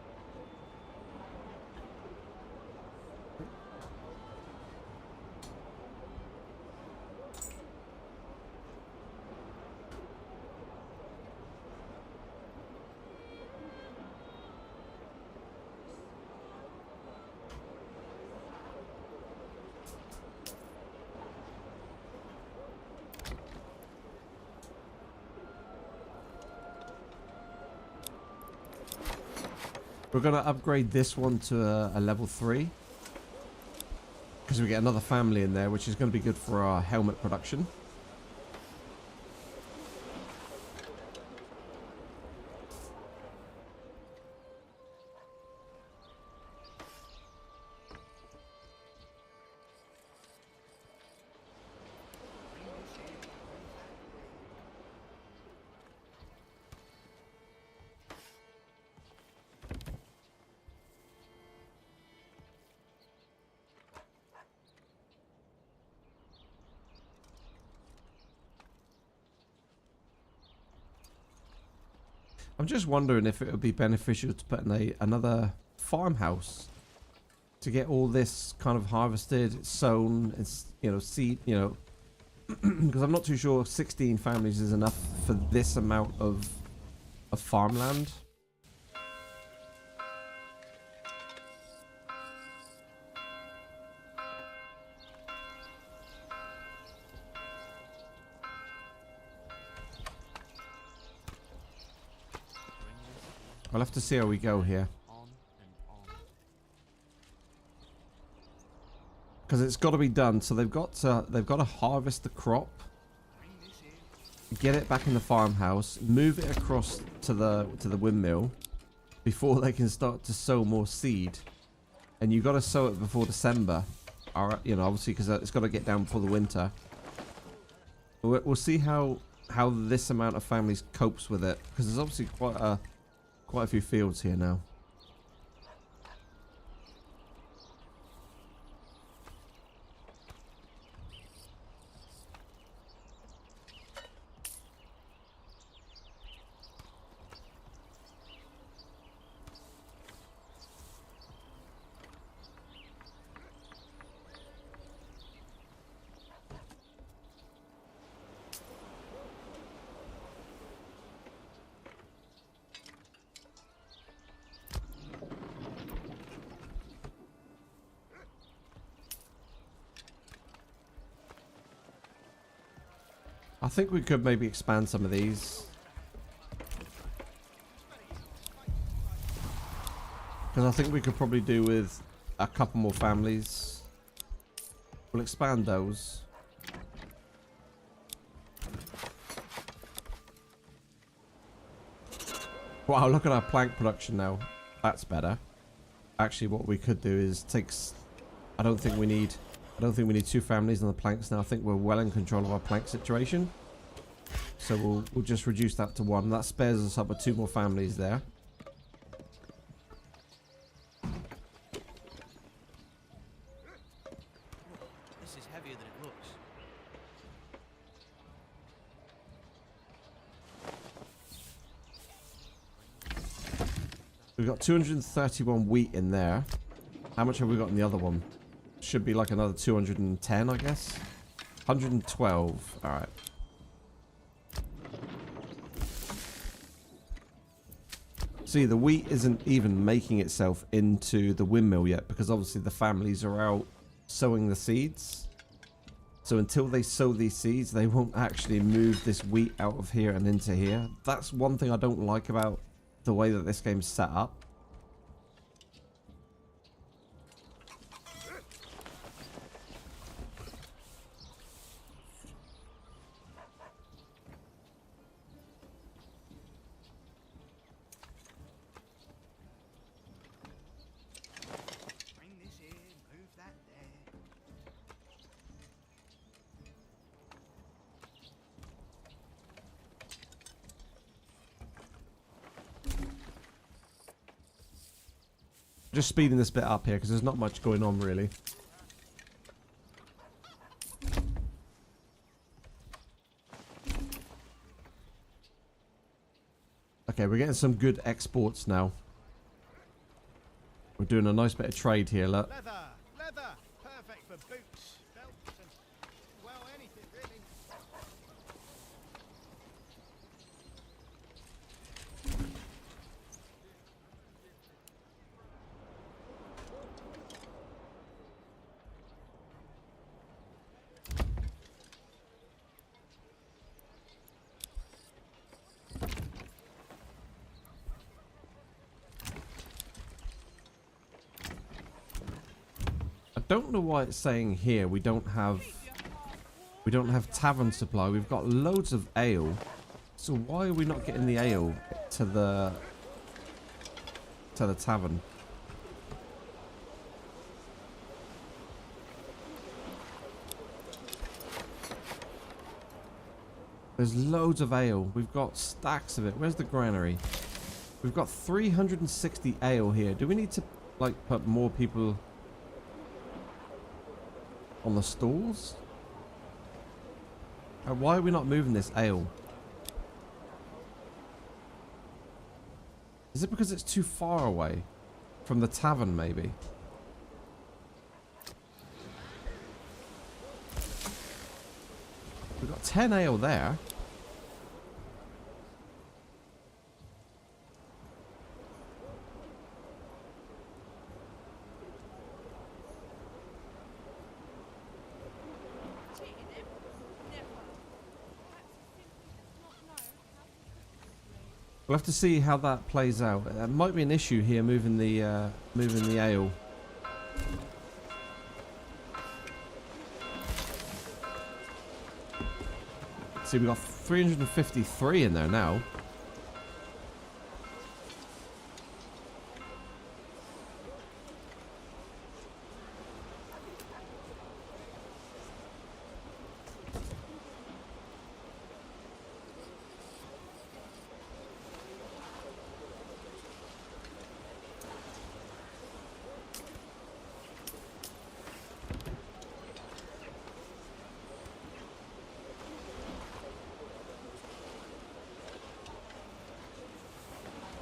We're going to upgrade this one to a level 3. Because we get another family in there, which is going to be good for our helmet production. I'm just wondering if it would be beneficial to put in another farmhouse to get all this kind of harvested, sown, and seed, because I'm not too sure 16 families is enough for this amount of farmland. I'll have to see how we go here. Because it's got to be done. So they've got to harvest the crop, get it back in the farmhouse, move it across to the windmill before they can start to sow more seed. And you've got to sow it before December. All right, obviously because it's got to get down before the winter. We'll see how this amount of families copes with it, because there's obviously quite a few fields here now. I think we could maybe expand some of these. Because I think we could probably do with a couple more families. We'll expand those. Wow, look at our plank production now. That's better. Actually, what we could do is I don't think we need 2 families on the planks now. I think we're well in control of our plank situation. So we'll just reduce that to 1. That spares us up with 2 more families there. This is heavier than it looks. We've got 231 wheat in there. How much have we got in the other one? Should be like another 210, I guess. 112. All right. See, the wheat isn't even making itself into the windmill yet because obviously the families are out sowing the seeds. So until they sow these seeds, they won't actually move this wheat out of here and into here. That's one thing I don't like about the way that this game's set up. Just speeding this bit up here because there's not much going on really. Okay, we're getting some good exports now. We're doing a nice bit of trade here, look. Leather, perfect for boots, belts, and well, anything really. I don't know why it's saying here we don't have tavern supply. We've got loads of ale. So why are we not getting the ale to the tavern? There's loads of ale. We've got stacks of it. Where's the granary? We've got 360 ale here. Do we need to like put more people on the stalls? Why are we not moving this ale? Is it because it's too far away from the tavern maybe? We've got 10 ale there. We'll have to see how that plays out. There might be an issue here moving the ale. See, we've got 353 in there now.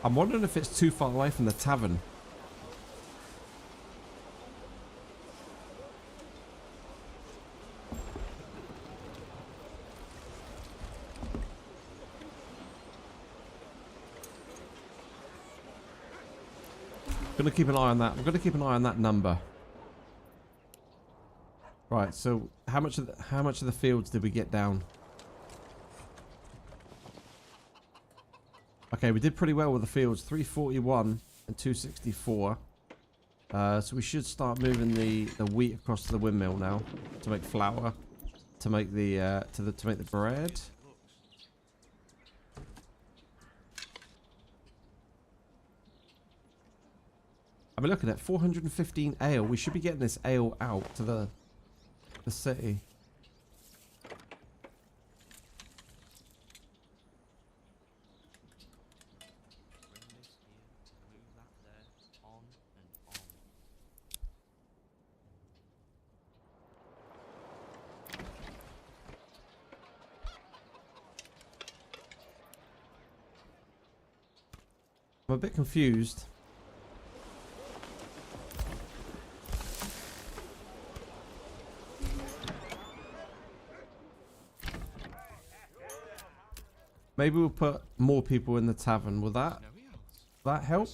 I'm wondering if it's too far away from the tavern. Gonna keep an eye on that. I'm gonna keep an eye on that number. Right. So how much of the fields did we get down? Okay, we did pretty well with the fields. 341 and 264. So we should start moving the wheat across to the windmill now to make flour, to make the to make the bread. I mean, looking at 415 ale. We should be getting this ale out to the city. I'm a bit confused. Maybe we'll put more people in the tavern. Will that help?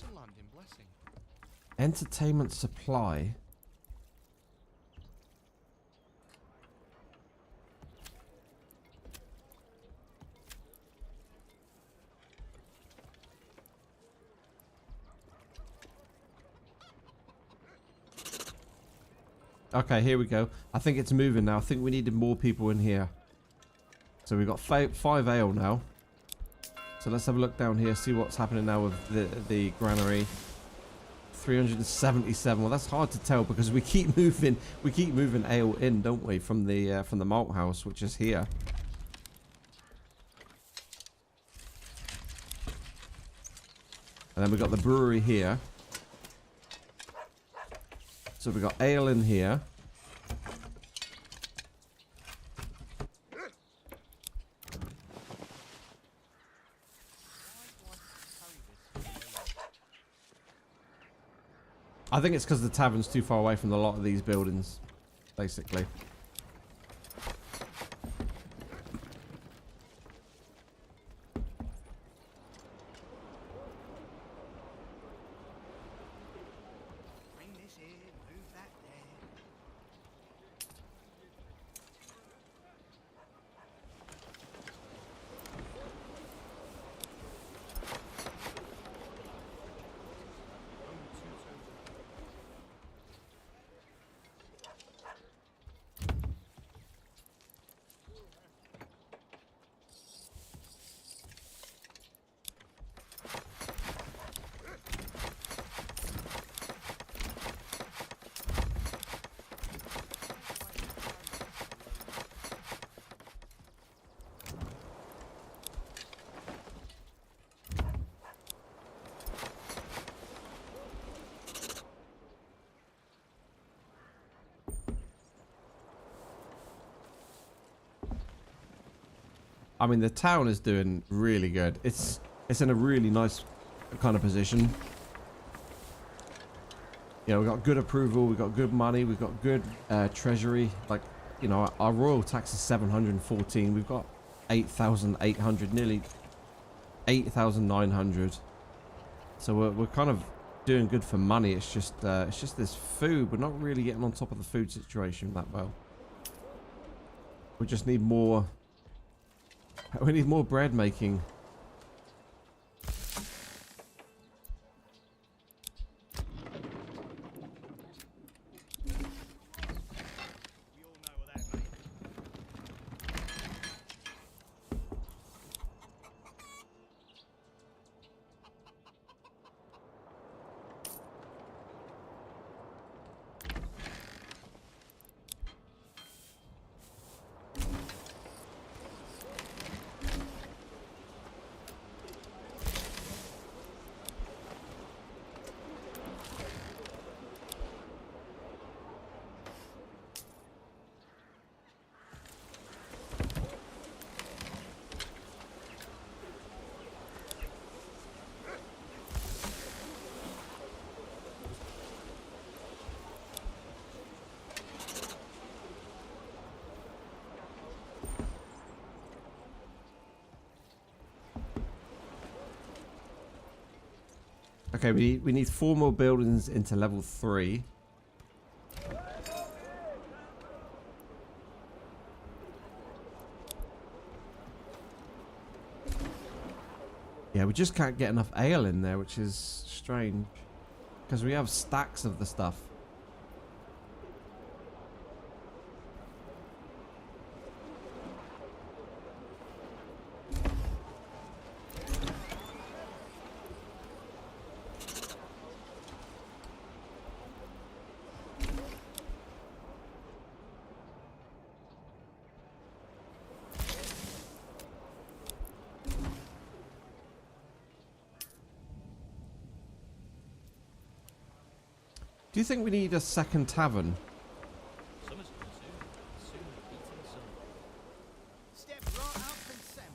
Entertainment supply. Okay, here we go. I think it's moving now. I think we needed more people in here. So we've got 5 ale now. So let's have a look down here, see what's happening now with the granary. 377. Well, that's hard to tell because we keep moving ale in, don't we, from the malt house, which is here. And then we've got the brewery here. So we've got ale in here. I think it's because the tavern's too far away from a lot of these buildings, basically. I mean, the town is doing really good. It's in a really nice kind of position. You know, we've got good approval, we've got good money, we've got good treasury. Like, you know, our royal tax is 714. We've got 8,800, nearly 8,900. So we're kind of doing good for money. It's just this food. We're not really getting on top of the food situation that well. We just need more. We need more bread making. Okay, we need 4 more buildings into level 3. Yeah, we just can't get enough ale in there, which is strange. Because we have stacks of the stuff. Do you think we need a second tavern? Summer's coming soon. Soon the heat of the sun. Step right up and assemble.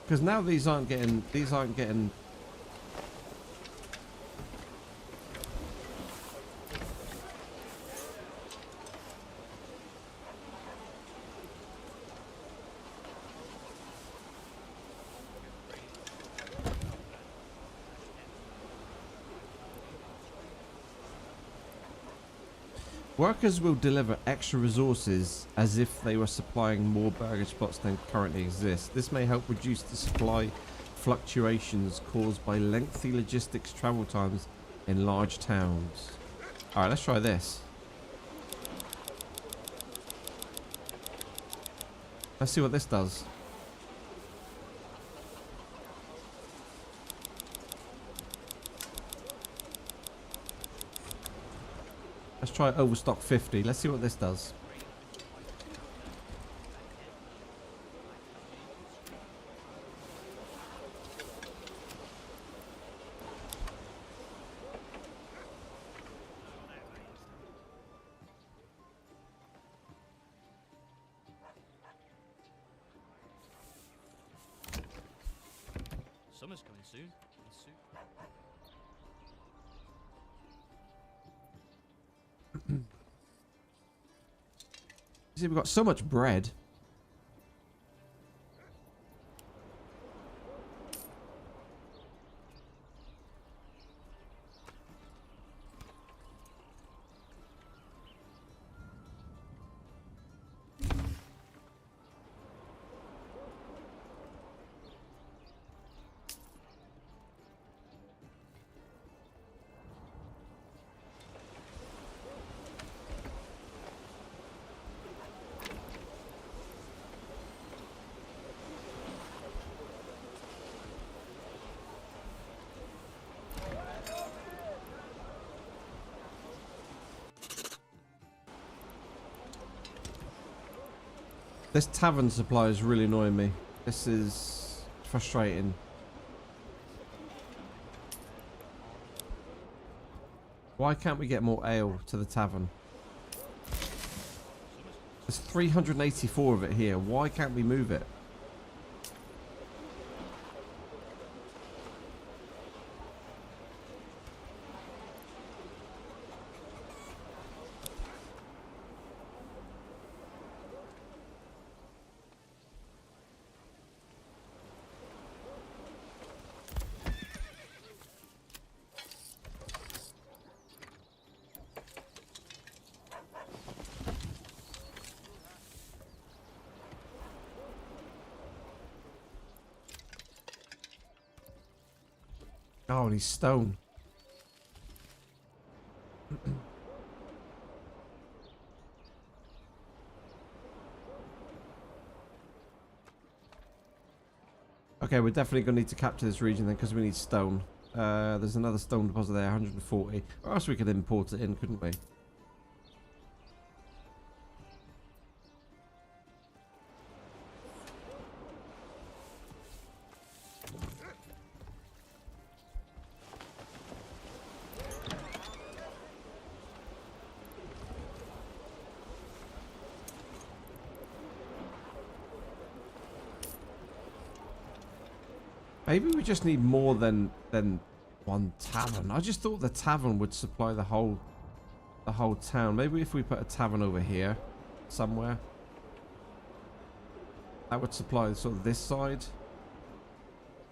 Because now these aren't getting Workers will deliver extra resources as if they were supplying more burger spots than currently exist. This may help reduce the supply fluctuations caused by lengthy logistics travel times in large towns. Alright, let's try this. Let's see what this does. Let's try overstock 50. Let's see what this does. Summer's coming soon. See, we've got so much bread. This tavern supply is really annoying me. This is frustrating. Why can't we get more ale to the tavern? There's 384 of it here. Why can't we move it? Oh, and he's stone. Okay, we're definitely going to need to capture this region then because we need stone. There's another stone deposit there, 140. Or else we could import it in, couldn't we? Maybe we just need more than one tavern. I just thought the tavern would supply the whole town. Maybe if we put a tavern over here somewhere, that would supply sort of this side.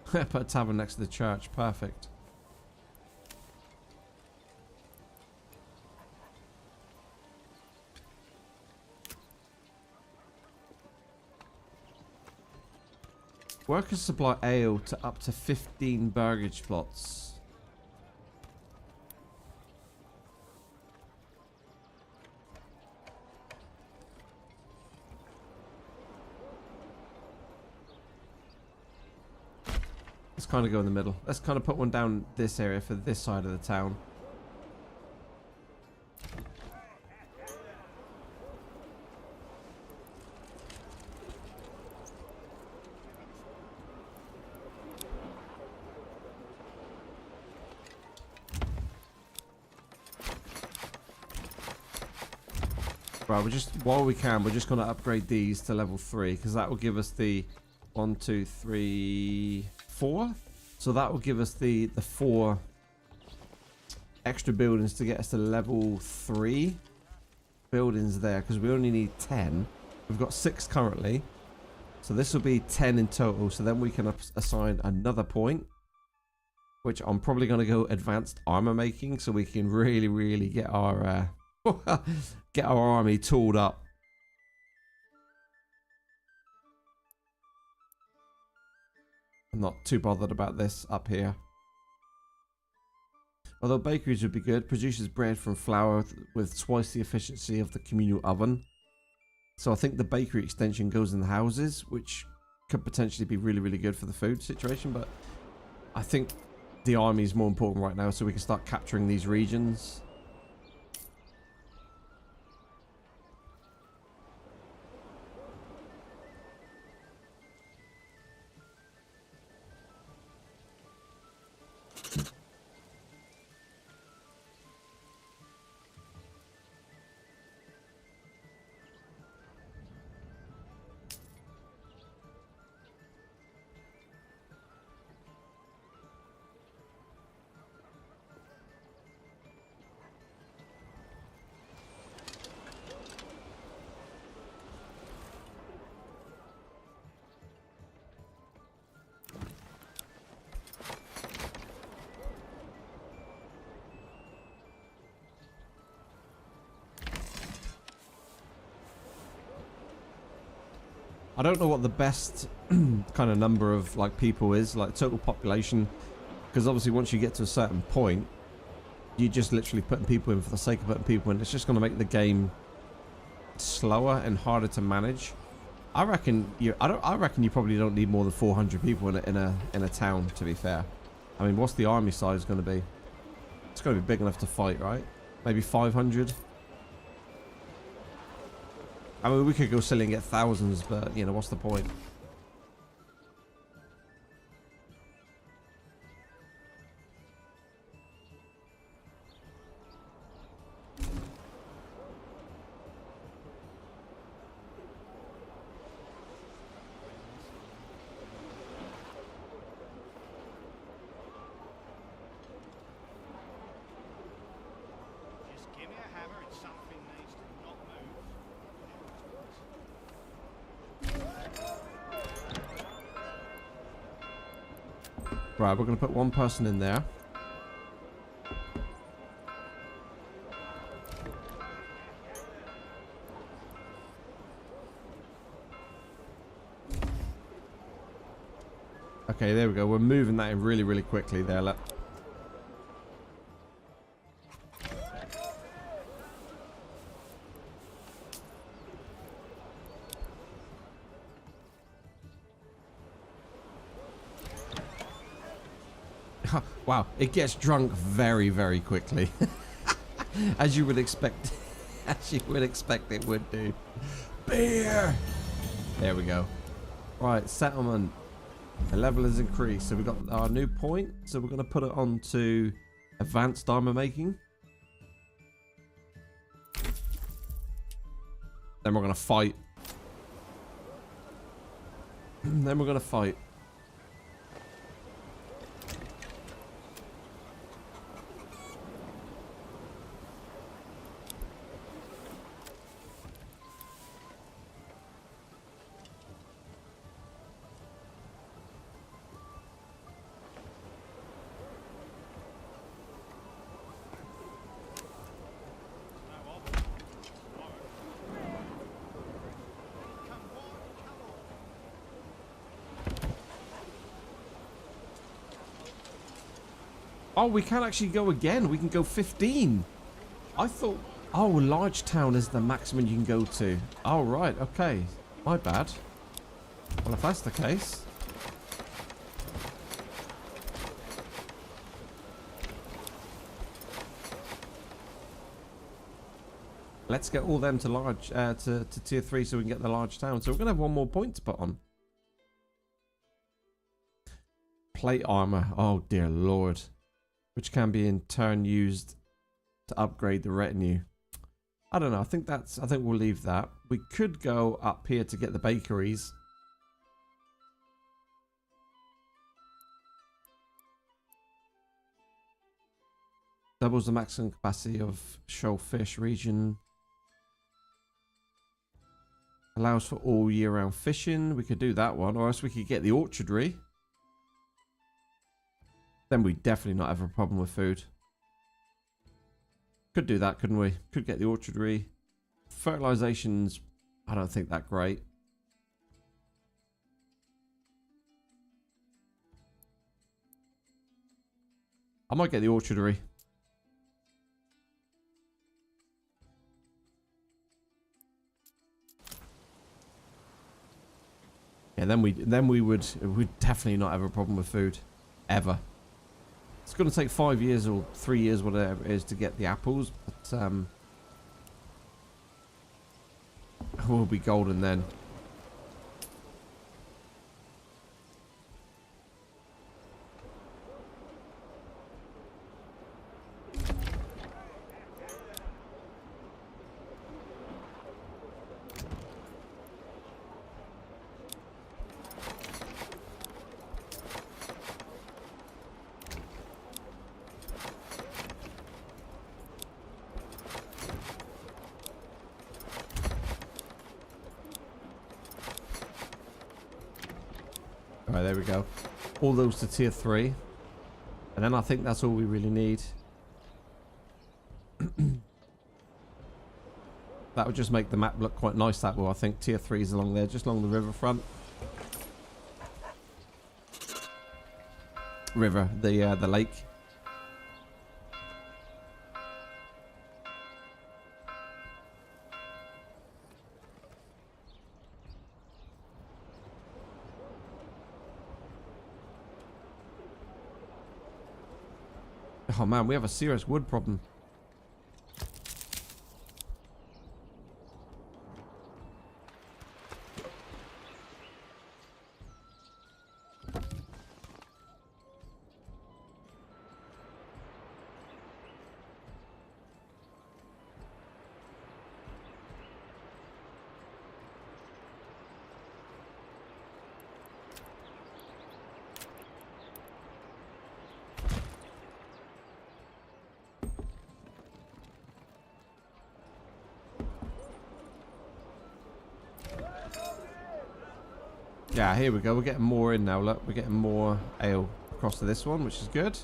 Put a tavern next to the church. Perfect. Workers supply ale to up to 15 burgage plots. Let's kind of go in the middle. Let's kind of put one down this area for this side of the town. Right, while we can, we're just going to upgrade these to level 3 because that will give us the 1, 2, 3, 4. So that will give us the 4 extra buildings to get us to level 3 buildings there because we only need 10. We've got 6 currently, so this will be 10 in total. So then we can assign another point, which I'm probably going to go advanced armor making so we can really get our Get our army tooled up. I'm not too bothered about this up here. Although bakeries would be good, produces bread from flour with twice the efficiency of the communal oven. So I think the bakery extension goes in the houses, which could potentially be really, really good for the food situation. But I think the army is more important right now, so we can start capturing these regions. I don't know what the best kind of number of like people is, like total population, because obviously once you get to a certain point, you're just literally putting people in for the sake of putting people in. It's just going to make the game slower and harder to manage. I reckon you probably don't need more than 400 people in a town. To be fair, I mean, what's the army size going to be? It's going to be big enough to fight, right? Maybe 500. I mean, we could go silly and get thousands, but, you know, what's the point? Just give me a hammer and something needs to not move. Right, we're going to put one person in there. Okay, there we go. We're moving that in really, really quickly there. Wow, it gets drunk very, very quickly. As you would expect. As you would expect it would do. Beer! There we go. Right, settlement. The level has increased. So we've got our new point. So we're going to put it on to advanced armor making. Then we're going to fight. Then we're going to fight. Oh, we can actually go again. We can go 15. I thought... Oh, large town is the maximum you can go to. Oh, right. Okay. My bad. Well, if that's the case... Let's get all them to large, to tier 3 so we can get the large town. So we're going to have one more point to put on. Plate armor. Oh, dear Lord. Which can be in turn used to upgrade the retinue. I don't know. I think we'll leave that. We could go up here to get the bakeries. Doubles the maximum capacity of shellfish region. Allows for all year round fishing. We could do that one. Or else we could get the orchardry. Then we definitely not have a problem with food. Could do that, couldn't we? Could get the orchardry. Fertilization's, I don't think that great. I might get the orchardry. Yeah, then we'd definitely not have a problem with food. Ever. It's going to take 5 years or 3 years, whatever it is, to get the apples, but we'll be golden then. Alright, there we go. All those to tier 3. And then I think that's all we really need. That would just make the map look quite nice, that will. I think tier 3 is along there, just along the riverfront. River, the lake. Oh man, we have a serious wood problem. Yeah, here we go. We're getting more in now. Look, we're getting more ale across to this one, which is good.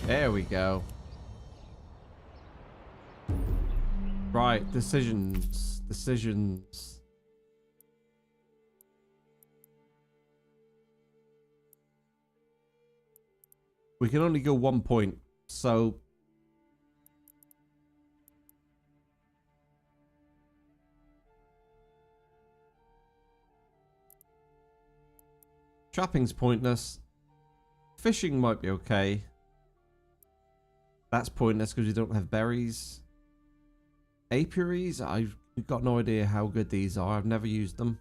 There we go. Right, decisions. Decisions. We can only go 1 point, so trapping's pointless. Fishing might be okay. That's pointless because we don't have berries. Apiaries, I've got no idea how good these are. I've never used them.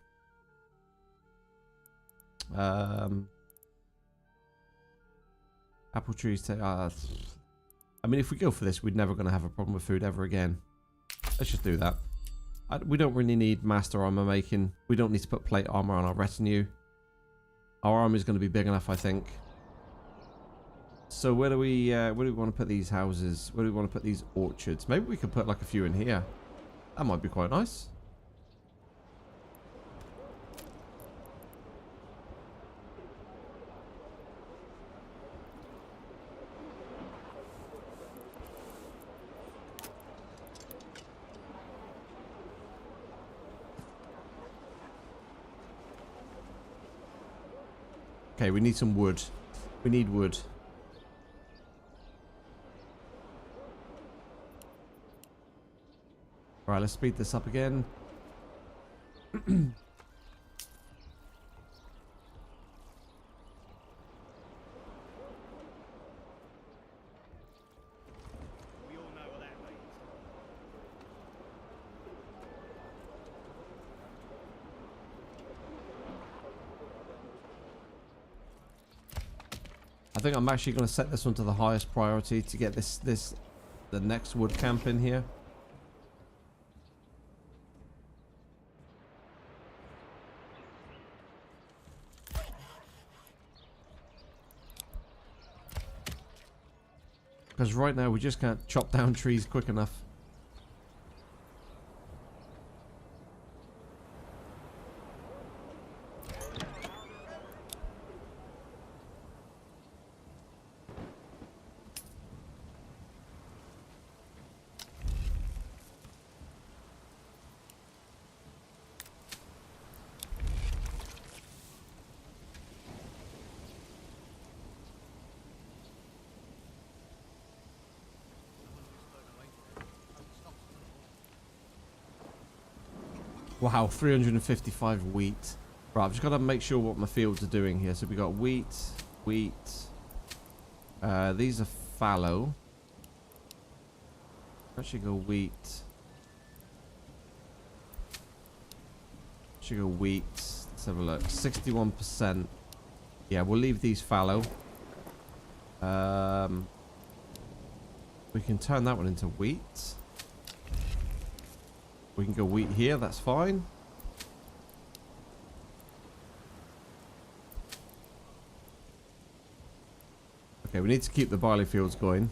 Apple trees. I mean, if we go for this, we're never going to have a problem with food ever again. Let's just do that. We don't really need master armor making. We don't need to put plate armor on our retinue. Our armor is going to be big enough, I think. So where do we want to put these houses? Where do we want to put these orchards? Maybe we could put like a few in here. That might be quite nice. Okay, we need some wood. We need wood. Alright, let's speed this up again. think I'm actually going to set this one to the highest priority to get the next wood camp in here. Because right now we just can't chop down trees quick enough. Wow, 355 wheat. Right, I've just got to make sure what my fields are doing here. So we got wheat. These are fallow. Actually go wheat. Should go wheat. Let's have a look. 61%. Yeah, we'll leave these fallow. We can turn that one into wheat. We can go wheat here, that's fine. Okay, we need to keep the barley fields going.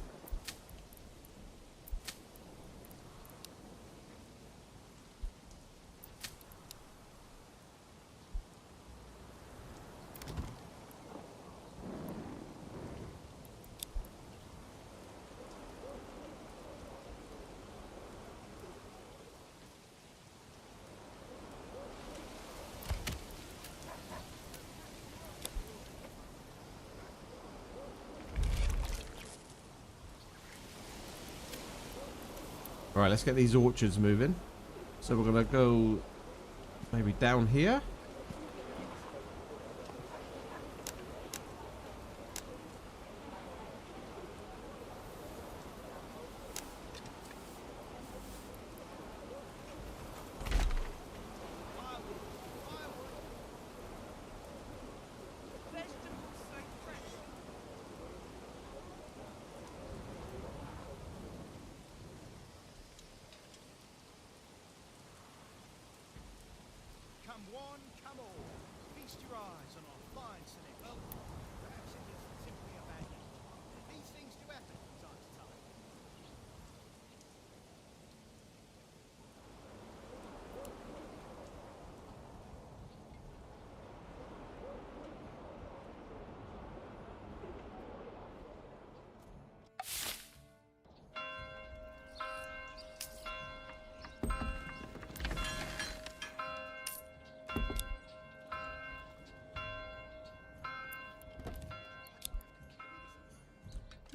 Alright, let's get these orchards moving. So we're going to go maybe down here. Come one, come all. Feast your eyes on our fine select. Well, perhaps it is simply a bad day. These things do happen from time to time.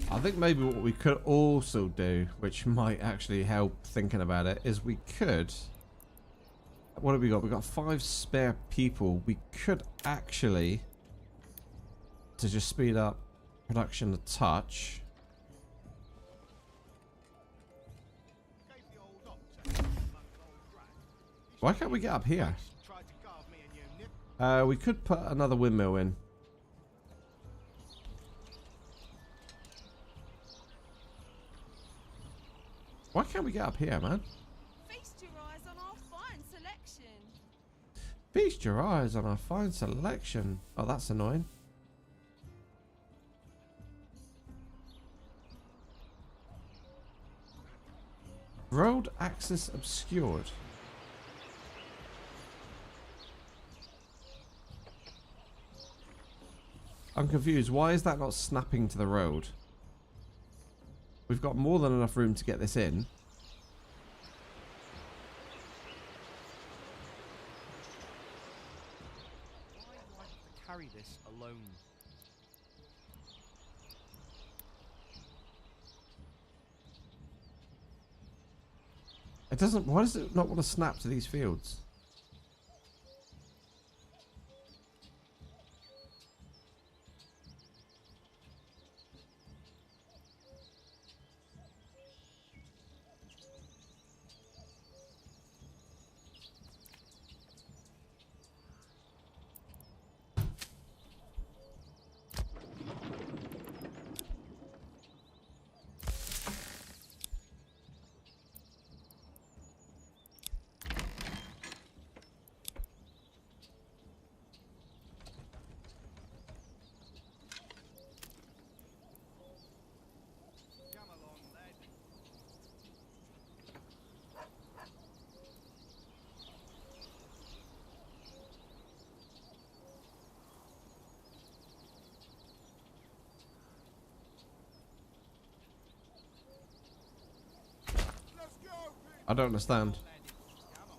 I think maybe what we could also do, which might actually help thinking about it, is we could... What have we got? We've got 5 spare people. We could actually, to just speed up production a touch... Gave the old ox a hand amongst old drag. Why can't we get up here? Tried to carve me and you nip. We could put another windmill in. Why can't we get up here, man? Feast your eyes on our fine selection. Feast your eyes on our fine selection. Oh, that's annoying. Road access obscured. I'm confused. Why is that not snapping to the road? We've got more than enough room to get this in. Why do I have to carry this alone? It doesn't... Why does it not want to snap to these fields? I don't understand. Come on.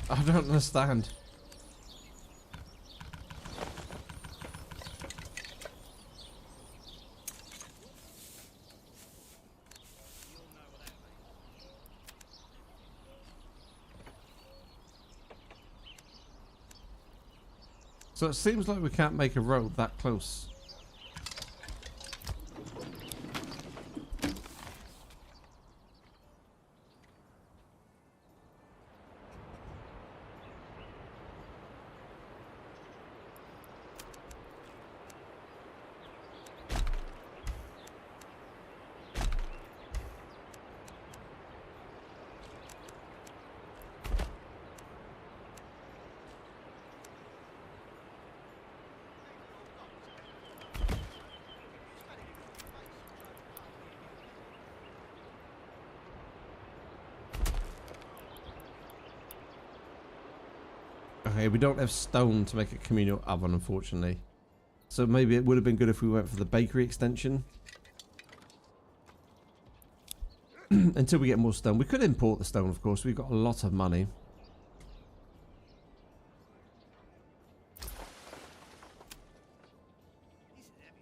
I don't understand. You'll know what that means. So it seems like we can't make a road that close. Okay, we don't have stone to make a communal oven, unfortunately. So maybe it would have been good if we went for the bakery extension. Until we get more stone. We could import the stone, of course. We've got a lot of money. This is heavier than it looks.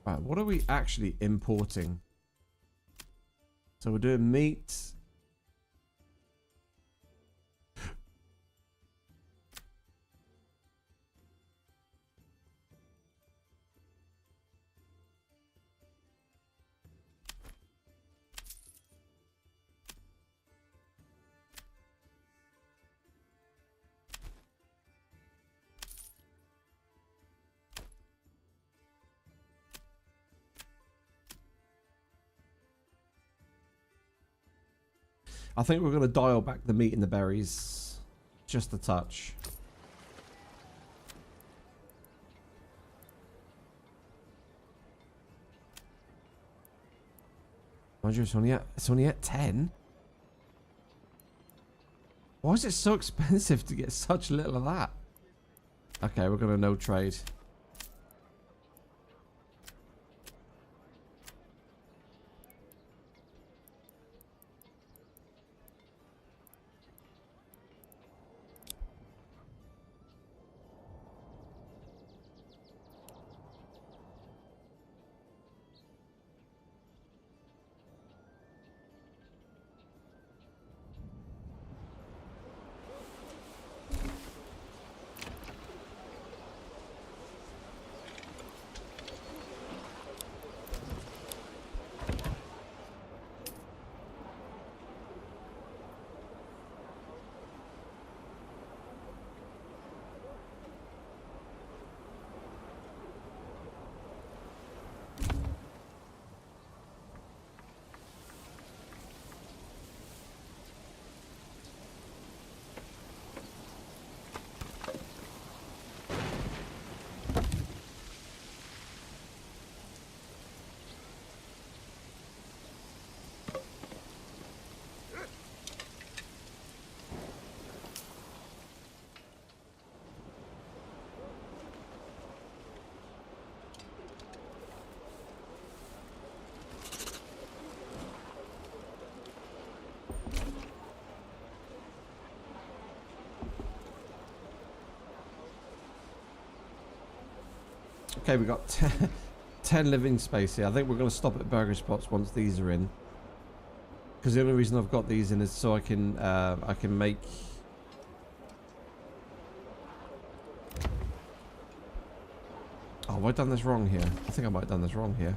Right, what are we actually importing? So we're doing meat. I think we're going to dial back the meat and the berries just a touch. Mind you, it's only at 10. Why is it so expensive to get such little of that? Okay, we're going to no trade. Okay, we got 10 living space here. I think we're going to stop at burger spots once these are in. Because the only reason I've got these in is so I can make... Oh, have I done this wrong here? I think I might have done this wrong here.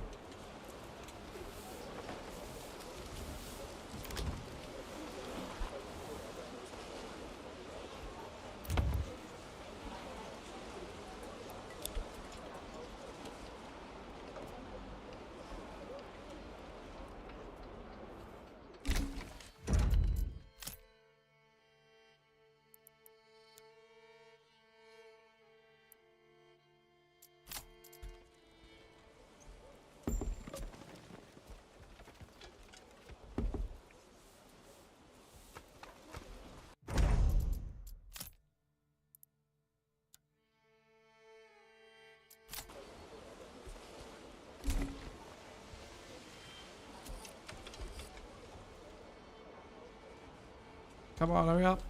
Come on, hurry up.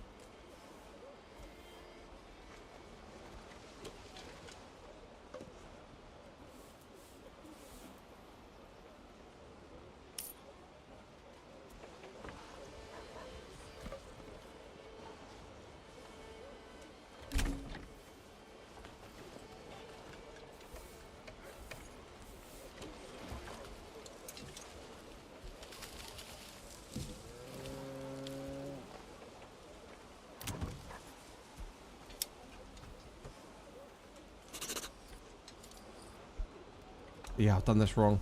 Yeah, I've done this wrong.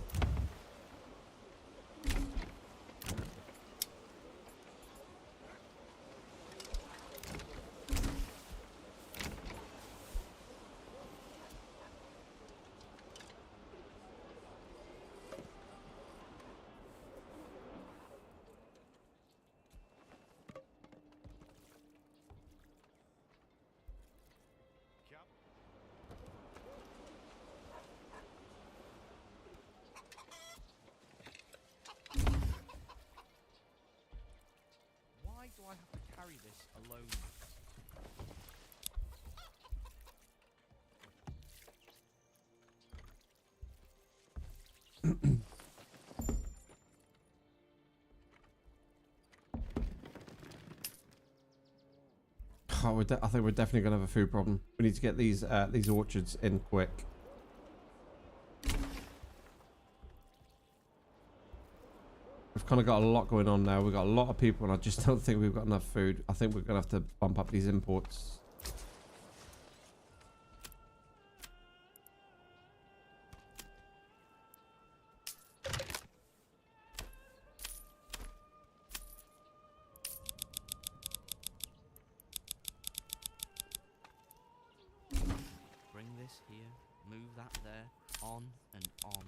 Yep. Why do I have to carry this alone? Oh, I think we're definitely gonna have a food problem. We need to get these orchards in quick. We've kind of got a lot going on now. We've got a lot of people, and I just don't think we've got enough food. I think we're gonna have to bump up these imports. Bring this here, move that there, on and on.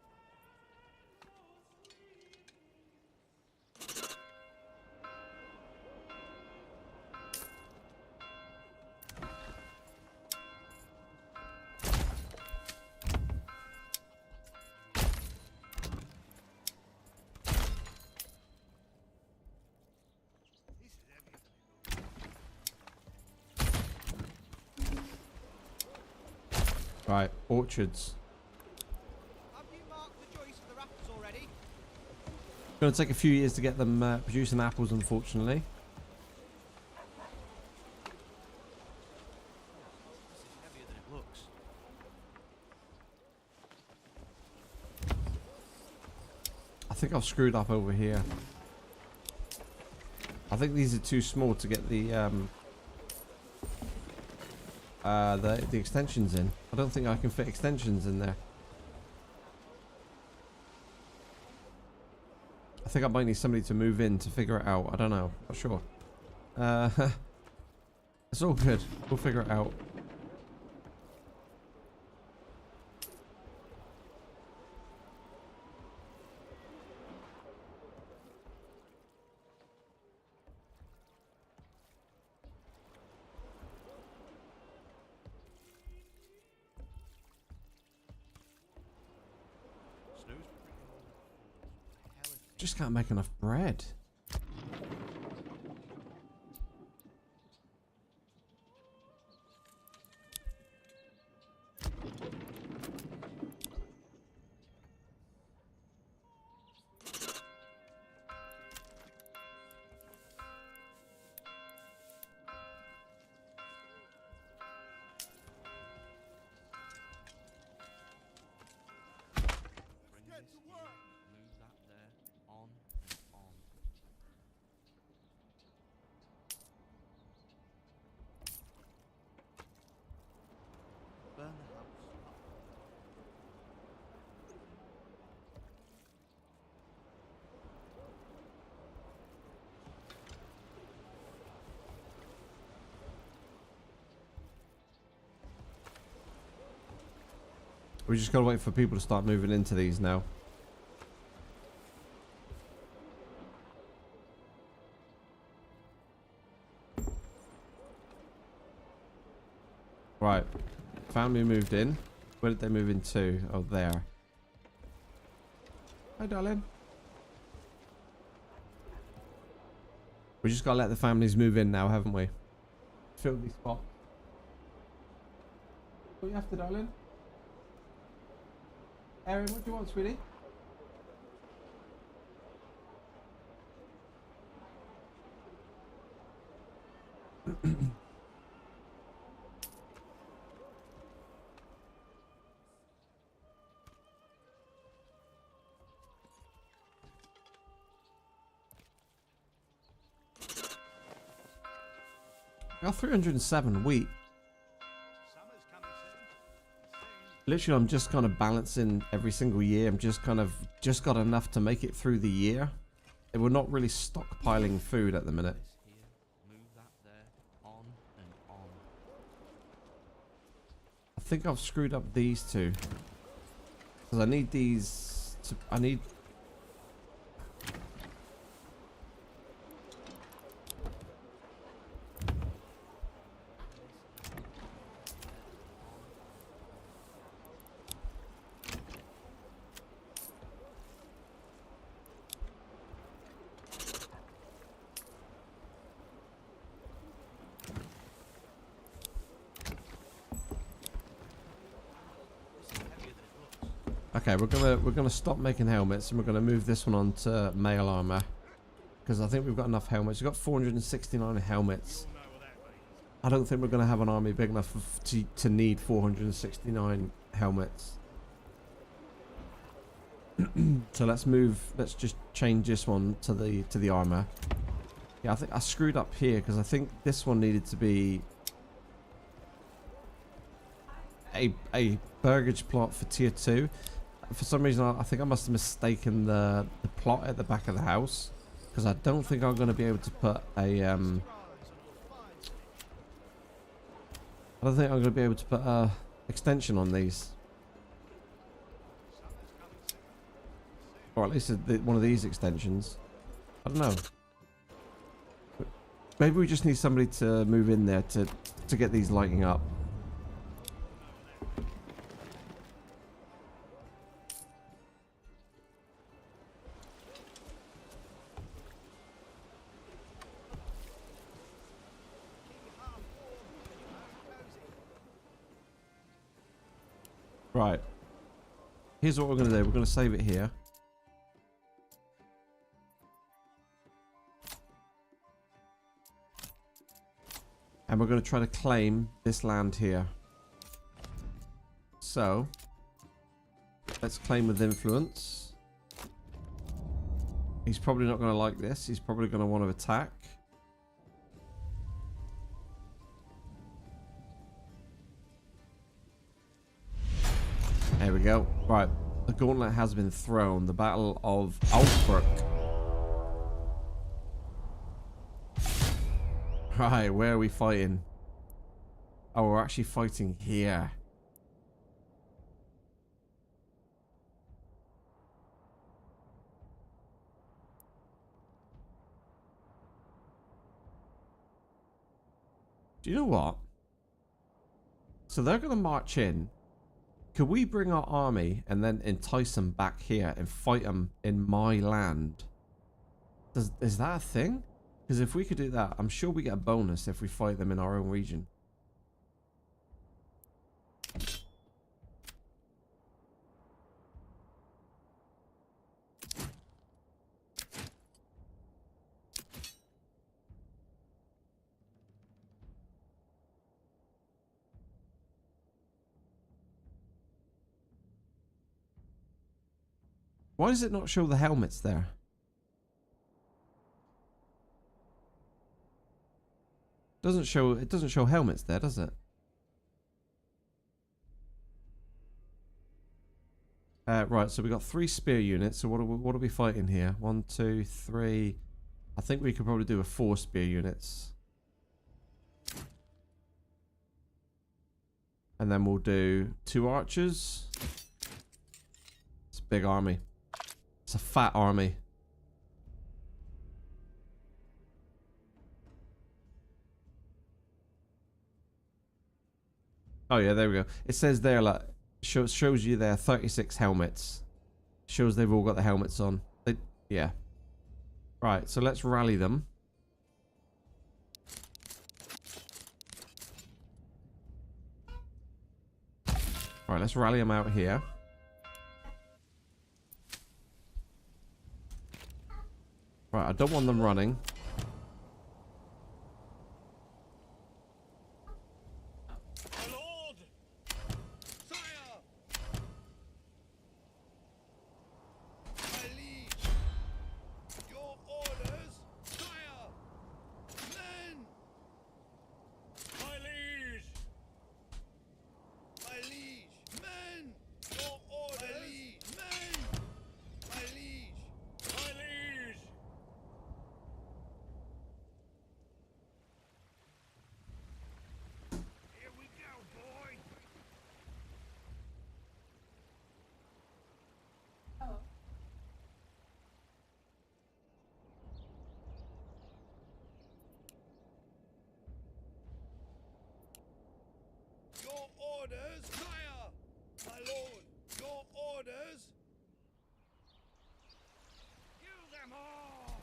This is heavier than it looks. Right, orchards. Have you marked the joist of the rafters already? Going to take a few years to get them producing apples, unfortunately. This is heavier than it looks. I think I've screwed up over here. I think these are too small to get the extensions in. I don't think I can fit extensions in there. I think I might need somebody to move in to figure it out. I don't know. Not sure. It's all good. We'll figure it out. Snooze for bringing all that forward. What the hell is Just can't make enough bread. Bring this here, move that there, on and on. Burn the house up. We just gotta wait for people to start moving into these now. Right. Family moved in. Where did they move into? Oh, there. Hi, darling. We just got to let the families move in now, haven't we? Fill these spots. What you after, darling? Erin, what do you want, sweetie? Got 307 wheat. Summer's coming soon. Literally, I'm just kind of balancing every single year. I'm just kind of just got enough to make it through the year. We're not really stockpiling food at the minute. This here, move that there, on and on. I think I've screwed up these two. Because I need these to, I need... Okay, we're gonna stop making helmets and we're gonna move this one on to mail armor because I think we've got enough helmets. We've got 469 helmets. I don't think we're gonna have an army big enough to need 469 helmets. So let's move. Let's just change this one to the armor. Yeah, I think I screwed up here because I think this one needed to be a burgage plot for tier 2. For some reason, I think I must have mistaken the plot at the back of the house because I don't think I'm going to be able to put a I don't think I'm going to be able to put a extension on these, or at least one of these extensions. I don't know. Maybe we just need somebody to move in there to get these lighting up. Right. Here's what we're going to do. We're going to save it here. And we're going to try to claim this land here. So, let's claim with influence. He's probably not going to like this. He's probably going to want to attack. There we go. Right. The gauntlet has been thrown. The Battle of Alphacool. Right, where are we fighting? Oh, we're actually fighting here. Do you know what? So they're going to march in. Could we bring our army and then entice them back here and fight them in my land? Is that a thing? Because if we could do that, I'm sure we get a bonus if we fight them in our own region. Why does it not show the helmets there? It doesn't show helmets there, does it? Right, so we got 3 spear units. So what are we fighting here? 1, 2, 3. I think we could probably do a 4 spear units. And then we'll do 2 archers. It's a big army. It's a fat army. Oh yeah, there we go. It says there, like, shows you there 36 helmets. Shows they've all got the helmets on. Yeah. Right, so let's rally them. Right, let's rally them out here. Right, I don't want them running. My lord! Sire! My liege! Your orders! Sire! Men! My liege! My liege! Men! Your orders! Men! My liege! My liege! Here we go, boy! Your orders, sire! My lord, your orders! Kill them all!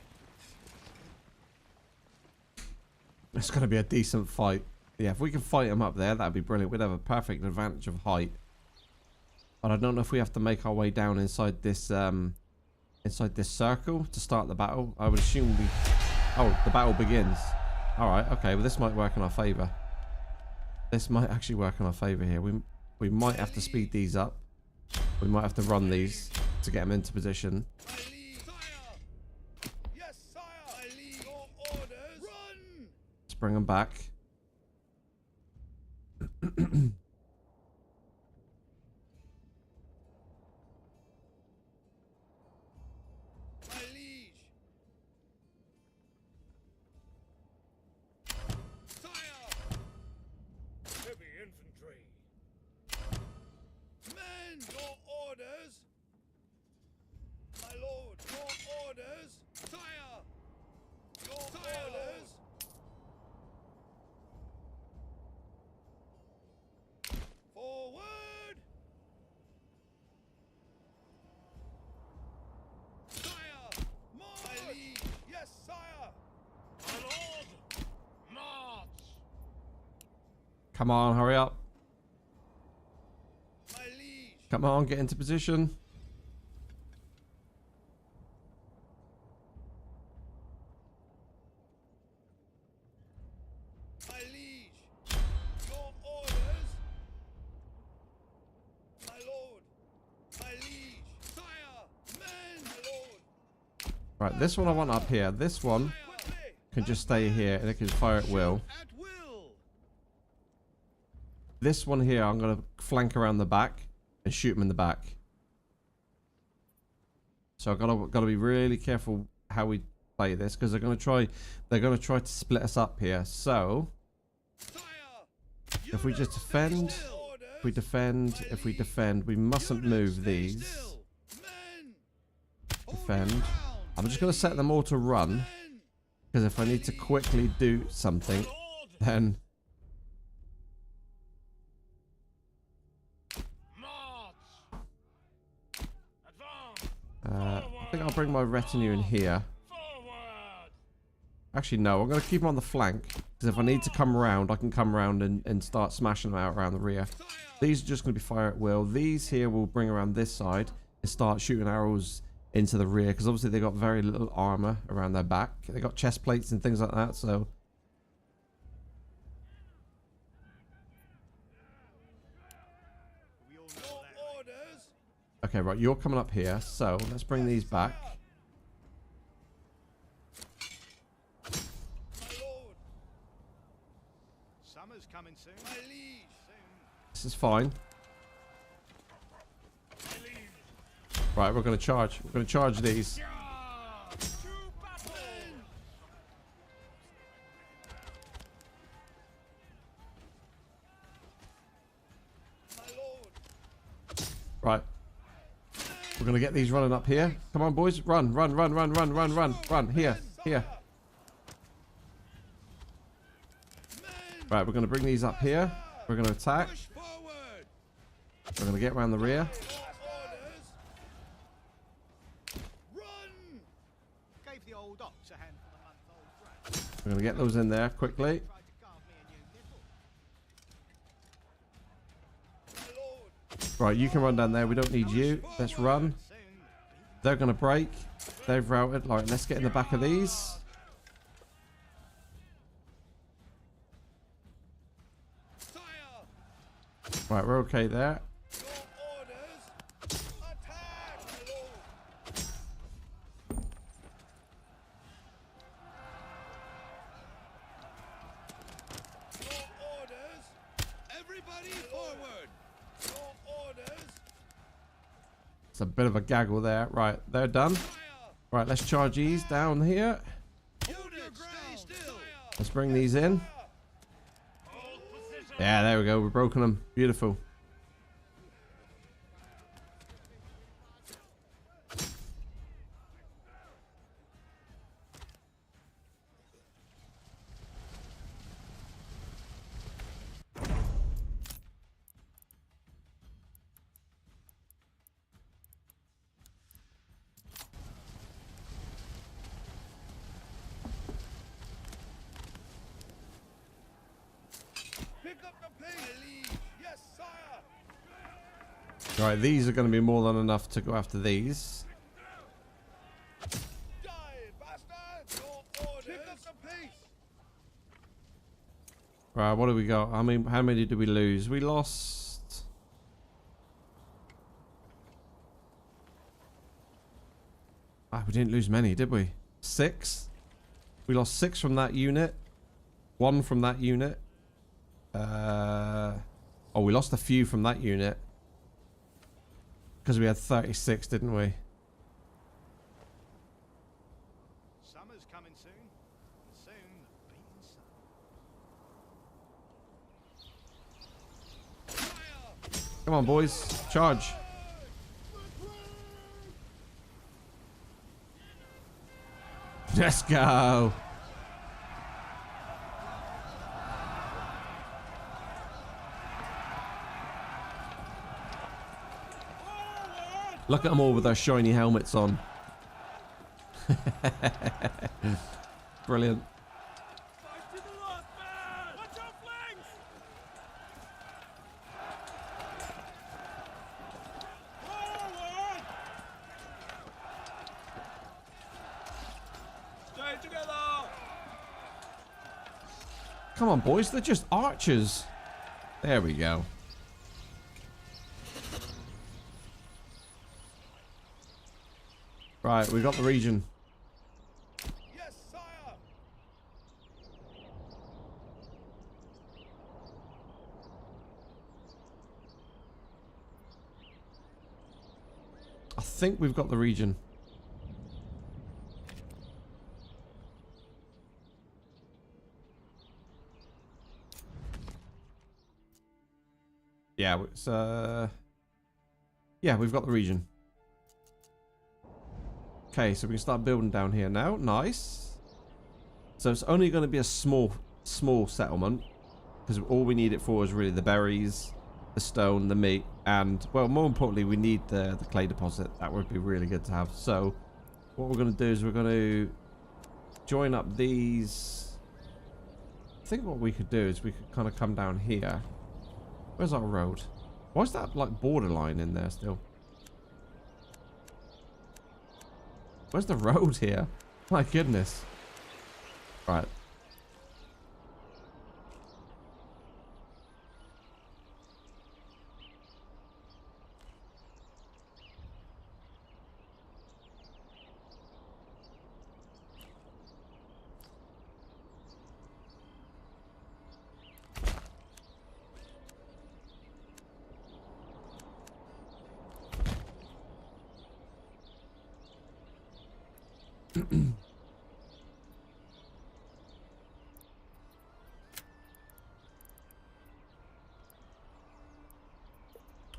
It's going to be a decent fight. Yeah, if we can fight them up there, that'd be brilliant. We'd have a perfect advantage of height. But I don't know if we have to make our way down inside this circle to start the battle. I would assume we... Oh, the battle begins. Alright, okay. Well, this might work in our favour. This might actually work in our favour here. We might have to speed these up. We might have to run these to get them into position. My liege, sire! Yes, sire! My liege, your orders! Run! Let's bring them back. My liege! Sire! Heavy infantry! Men! Your orders! My lord, your orders! Sire! Your orders! Forward! Sire! My liege! Yes, sire! My lord! March! Come on, hurry up. My liege! Come on, get into position. My liege! Your orders! My lord! My liege! Sire! Men! My lord! Right, this one I want up here. This one Quickly! can just stay here and it can fire at will. At will! This one here, I'm going to flank around the back and shoot him in the back. So I've got to be really careful how we play this because they're going to try to split us up here. So Sire! if we just defend, if we defend, we mustn't move these. Defend. I'm just going to set them all to run because if I need to quickly do something, then I think I'll bring my retinue in here. Actually, no, I'm going to keep them on the flank because if I need to come around, I can come around and start smashing them out around the rear. These are just going to be fire at will. These here will bring around this side and start shooting arrows into the rear because obviously they got very little armor around their back. They got chest plates and things like that, so We all know that. Orders! okay, right, you're coming up here, so let's bring these back. My lord! Summer's coming soon. My liege! Soon. This is fine. My liege! Right, we're going to charge. We're going to charge these. To battle! My lord! Right. We're going to get these running up here. Come on, boys. Run, run, run, run, run, run, run, run. Here, here. Right, we're going to bring these up here. We're going to attack. Push forward! We're going to get around the rear. Your orders! the old ox a handful of months old grey. We're going to get those in there quickly. Tried to carve me a new nipple. Right, you can run down there. We don't need you. Let's run. Soon, They're going to break. They've routed. Like, let's get in the back of these. Right, we're okay there. It's a bit of a gaggle there. Right, they're done. Right, let's charge these down here. Let's bring these in. Yeah, there we go. We've broken them. Beautiful. Right, these are going to be more than enough to go after these. Right, what do we got? I mean, how many did we lose? We lost... Ah, we didn't lose many, did we? 6. We lost 6 from that unit. 1 from that unit. Oh, we lost a few from that unit. Because we had 36, didn't we? summer's coming soon, and soon the beating sun. Come on, boys. Charge. Let's go. Look at them all with their shiny helmets on. Brilliant. Come on, boys. They're just archers. There we go. Right, we got the region. Yes, sire. I think we've got the region. Yeah, it's yeah, we've got the region. Okay, so we can start building down here now. Nice. So it's only going to be a small settlement, because all we need it for is really the berries, the stone, the meat, and, well, more importantly, we need the clay deposit. That would be really good to have. So what we're going to do is we're going to join up these. I think what we could do is we could kind of come down here. Where's our road? Why is that like borderline in there still? Where's the road here? My goodness. Right.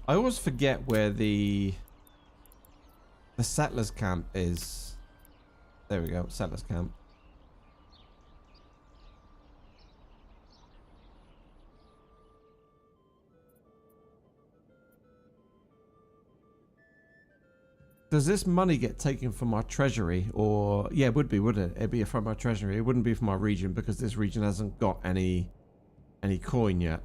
I always forget where the settlers camp is. There we go, settlers camp. Does this money get taken from our treasury, or yeah, it would be, wouldn't it? It'd be from our treasury. It wouldn't be from our region because this region hasn't got any coin yet.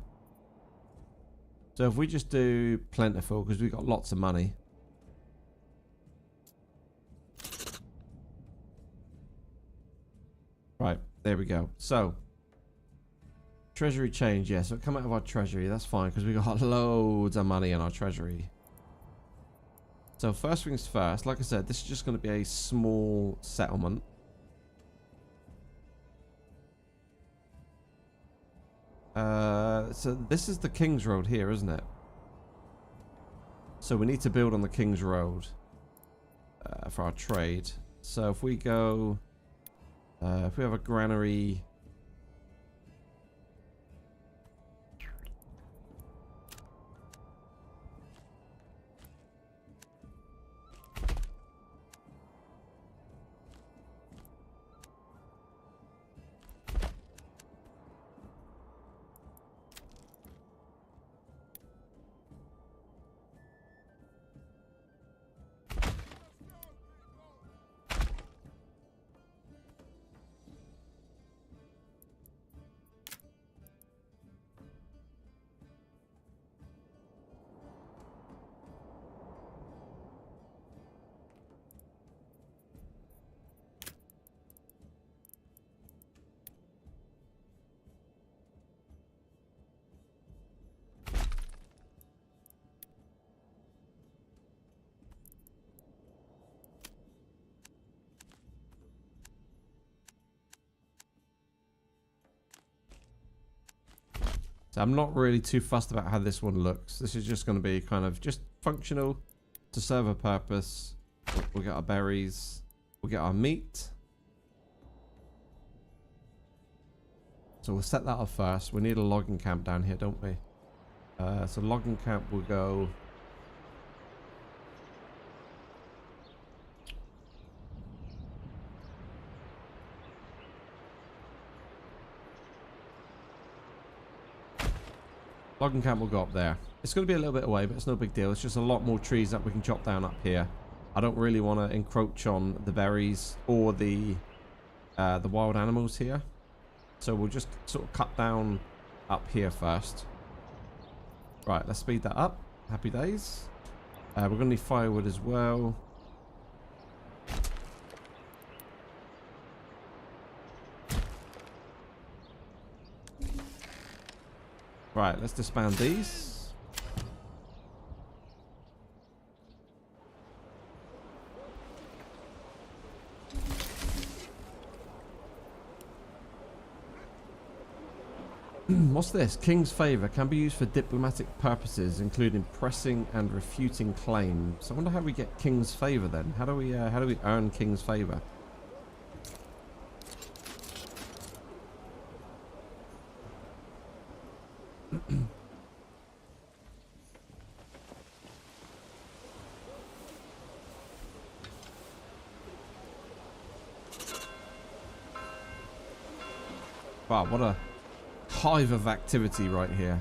So if we just do plentiful, because we've got lots of money. Right, there we go. So treasury change, yeah, so it come out of our treasury. That's fine because we got loads of money in our treasury. So first things first, like I said, this is just going to be a small settlement. So this is the King's Road here, isn't it? So we need to build on the King's Road for our trade. So if we go, if we have a granary. So I'm not really too fussed about how this one looks. This is just going to be kind of just functional to serve a purpose. We'll get our berries. We'll get our meat. So we'll set that up first. We need a logging camp down here, don't we? So logging camp will go... Logging camp will go up there. It's going to be a little bit away, but it's no big deal. It's just a lot more trees that we can chop down up here. I don't really want to encroach on the berries or the wild animals here. So we'll just sort of cut down up here first. Right, let's speed that up. Happy days. We're going to need firewood as well. Right, let's disband these. What's this? King's favour can be used for diplomatic purposes, including pressing and refuting claims. I wonder how we get King's favour then. How do we earn King's favour? Wow, what a hive of activity right here.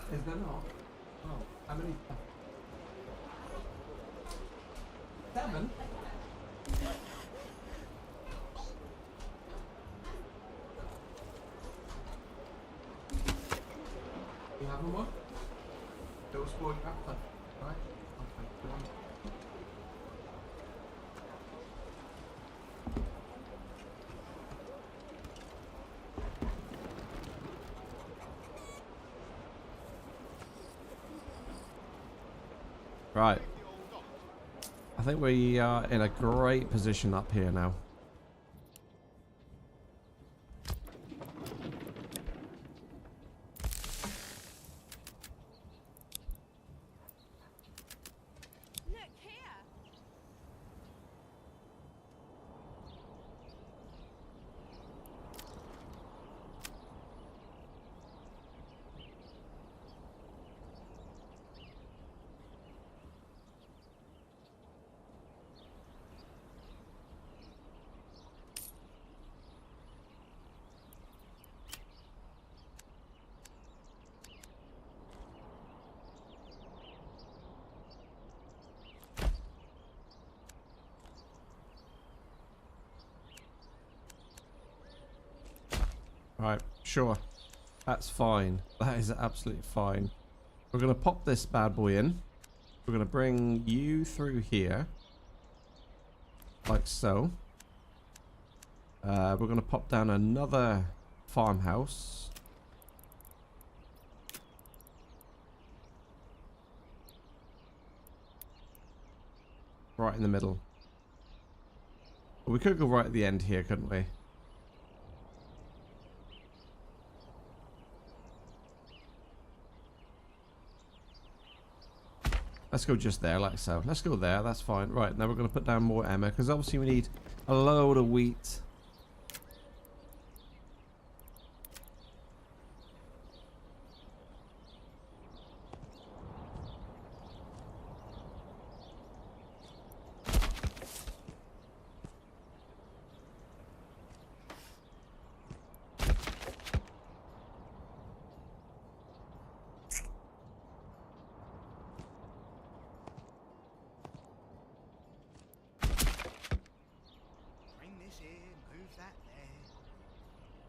Is there not? Oh, how many? 7? You have one? It will spoil your appetite, right? Okay, go on. Right. I think we are in a great position up here now. Right, sure. That's fine. That is absolutely fine. We're going to pop this bad boy in. We're going to bring you through here. Like so. We're going to pop down another farmhouse. Right in the middle. Well, we could go right at the end here, couldn't we? Let's go just there, like so. Let's go there, that's fine. Right, now we're going to put down more ammo, because obviously we need a load of wheat.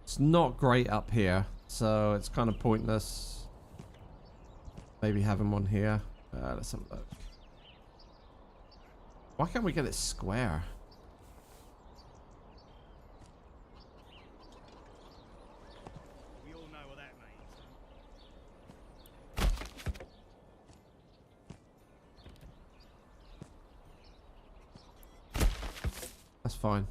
It's not great up here, so it's kind of pointless. Maybe having one here. Let's have a look. Why can't we get it square? We all know what that means. That's fine.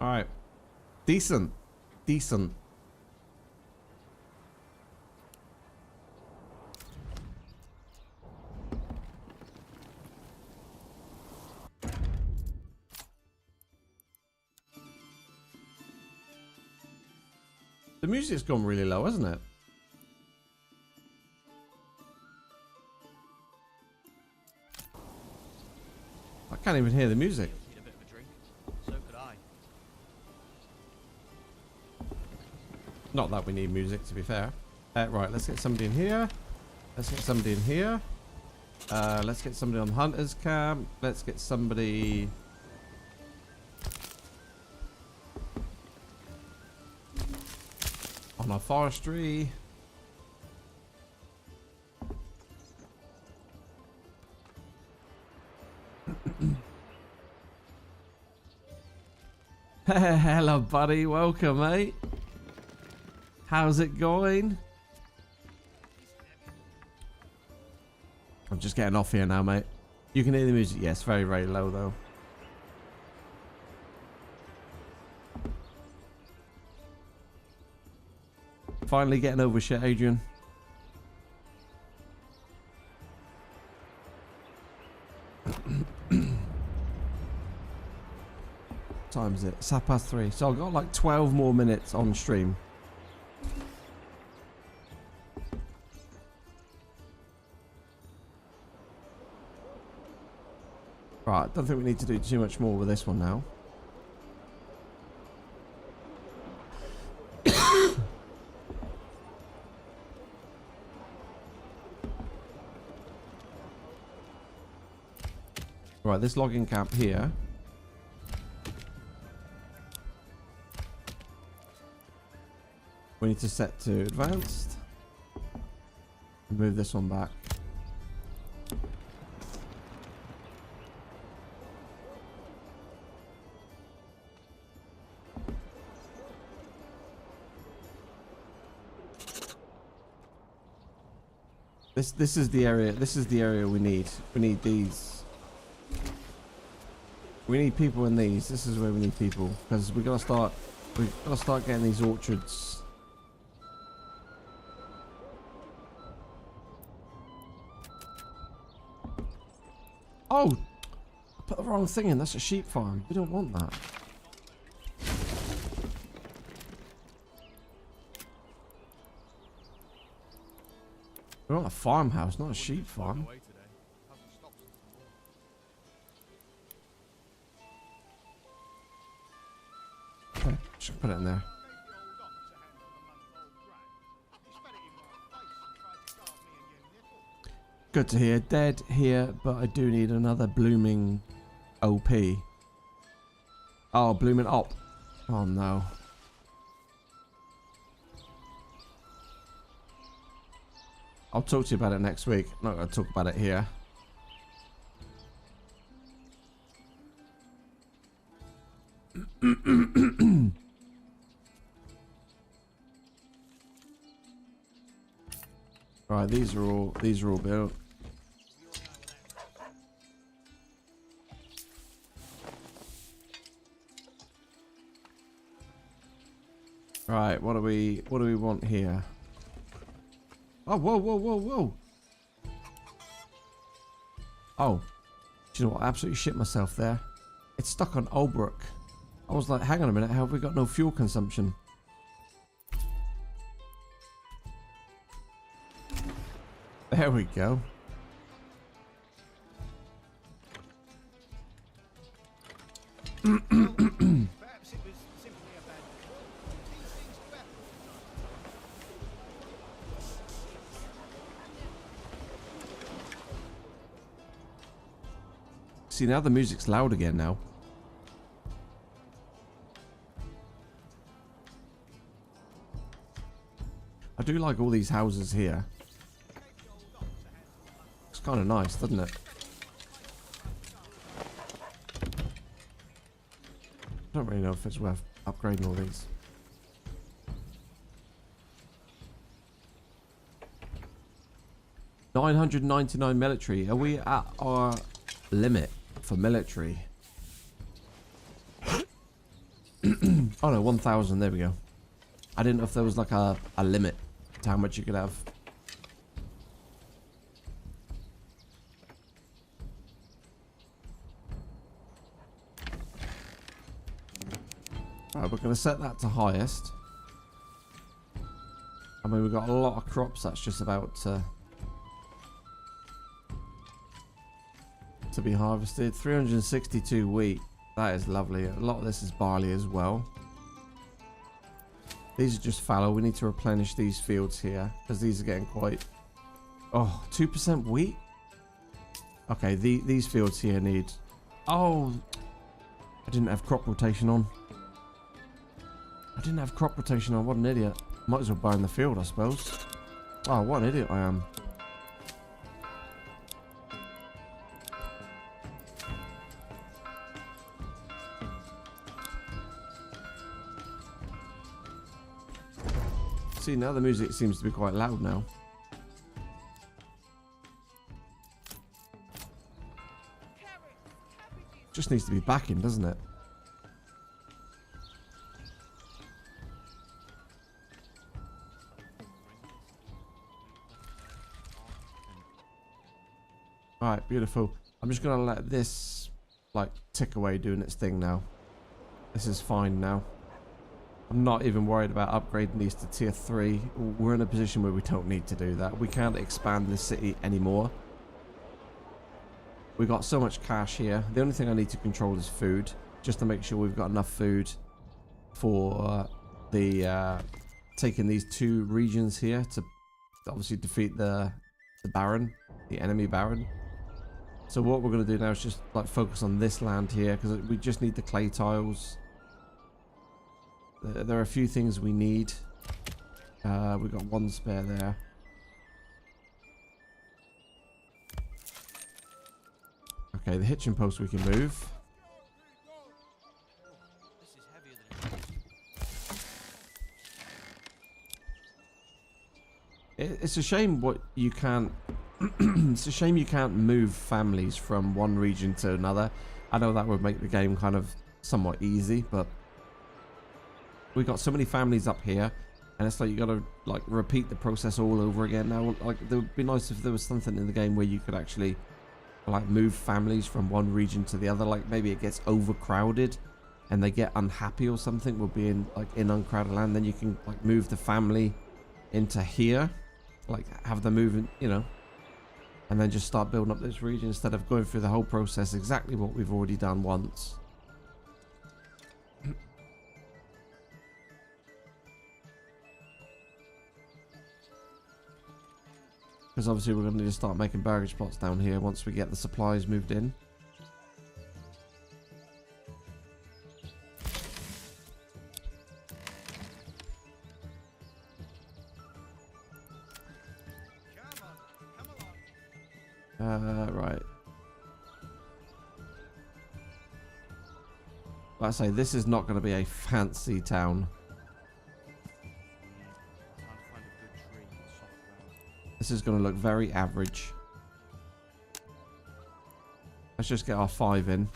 Alright. Decent. Decent. The music's gone really low, hasn't it? I can't even hear the music. Need a bit of a drink. So could I. Not that we need music, to be fair. Right, let's get somebody in here. Let's get somebody in here. Let's get somebody on Hunter's Camp. Let's get somebody... on our forestry. Hello, buddy. Welcome, mate. How's it going? I'm just getting off here now, mate. You can hear the music. Yes, very, very low, though. Finally getting over shit, Adrian. Time is it? It's 3:30. So I've got like 12 more minutes on stream. Right, don't think we need to do too much more with this one now. Right, this logging camp here. We need to set to advanced. Move this one back. This is the area. This is the area we need. We need these. We need people in these. This is where we need people because we gotta start. We gotta start getting these orchards. Oh, I put the wrong thing in. That's a sheep farm. We don't want that. We want a farmhouse, not a sheep farm. Okay, just put it in there. Good to hear. Dead here, but I do need another blooming OP. Oh, blooming op. Oh no. I'll talk to you about it next week. I'm not going to talk about it here. Right, these are all built. Right, what do we want here? Oh, whoa, whoa, whoa, whoa. Oh, do you know what? I absolutely shit myself there. It's stuck on Albrook. I was like, hang on a minute, how have we got no fuel consumption? There we go. Perhaps it was simply a bad call. These things do happen. See, now the music's loud again now. I do like all these houses here. It's kind of nice, doesn't it? I don't really know if it's worth upgrading all these. $999 military. Are we at our limit for military? Oh no, 1,000. There we go. I didn't know if there was like a limit to how much you could have. Alright, we're going to set that to highest. I mean, we've got a lot of crops that's just about to be harvested. 362 wheat. That is lovely. A lot of this is barley as well. These are just fallow. We need to replenish these fields here because these are getting quite... Oh, 2% wheat? Okay, these fields here need... Oh, I didn't have crop rotation on. I didn't have crop rotation on. What an idiot. Might as well buy in the field, I suppose. Oh, what an idiot I am. See, now the music seems to be quite loud now. Just needs to be backing, doesn't it? Alright, beautiful. I'm just going to let this, like, tick away doing its thing now. This is fine now. I'm not even worried about upgrading these to tier 3. We're in a position where we don't need to do that. We can't expand this city anymore. We got so much cash here. The only thing I need to control is food, just to make sure we've got enough food for the taking these 2 regions here to obviously defeat the Baron, the enemy Baron. So what we're going to do now is just like focus on this land here because we just need the clay tiles. There are a few things we need. We've got 1 spare there. Okay, the hitching post we can move. This is heavier than it was. It's a shame what you can't. It's a shame you can't move families from one region to another. I know that would make the game kind of somewhat easy, but we got so many families up here, and it's like you gotta like repeat the process all over again. Now, like, it would be nice if there was something in the game where you could actually like move families from one region to the other. Like maybe it gets overcrowded and they get unhappy or something. We'll be in like in uncrowded land, then you can like move the family into here, like have them moving, you know, and then just start building up this region instead of going through the whole process exactly what we've already done once. Because obviously we're going to need to start making baggage plots down here once we get the supplies moved in. Right. Like I say, this is not going to be a fancy town. Trying to find a good tree and soft ground. This is going to look very average. Let's just get our 5 in.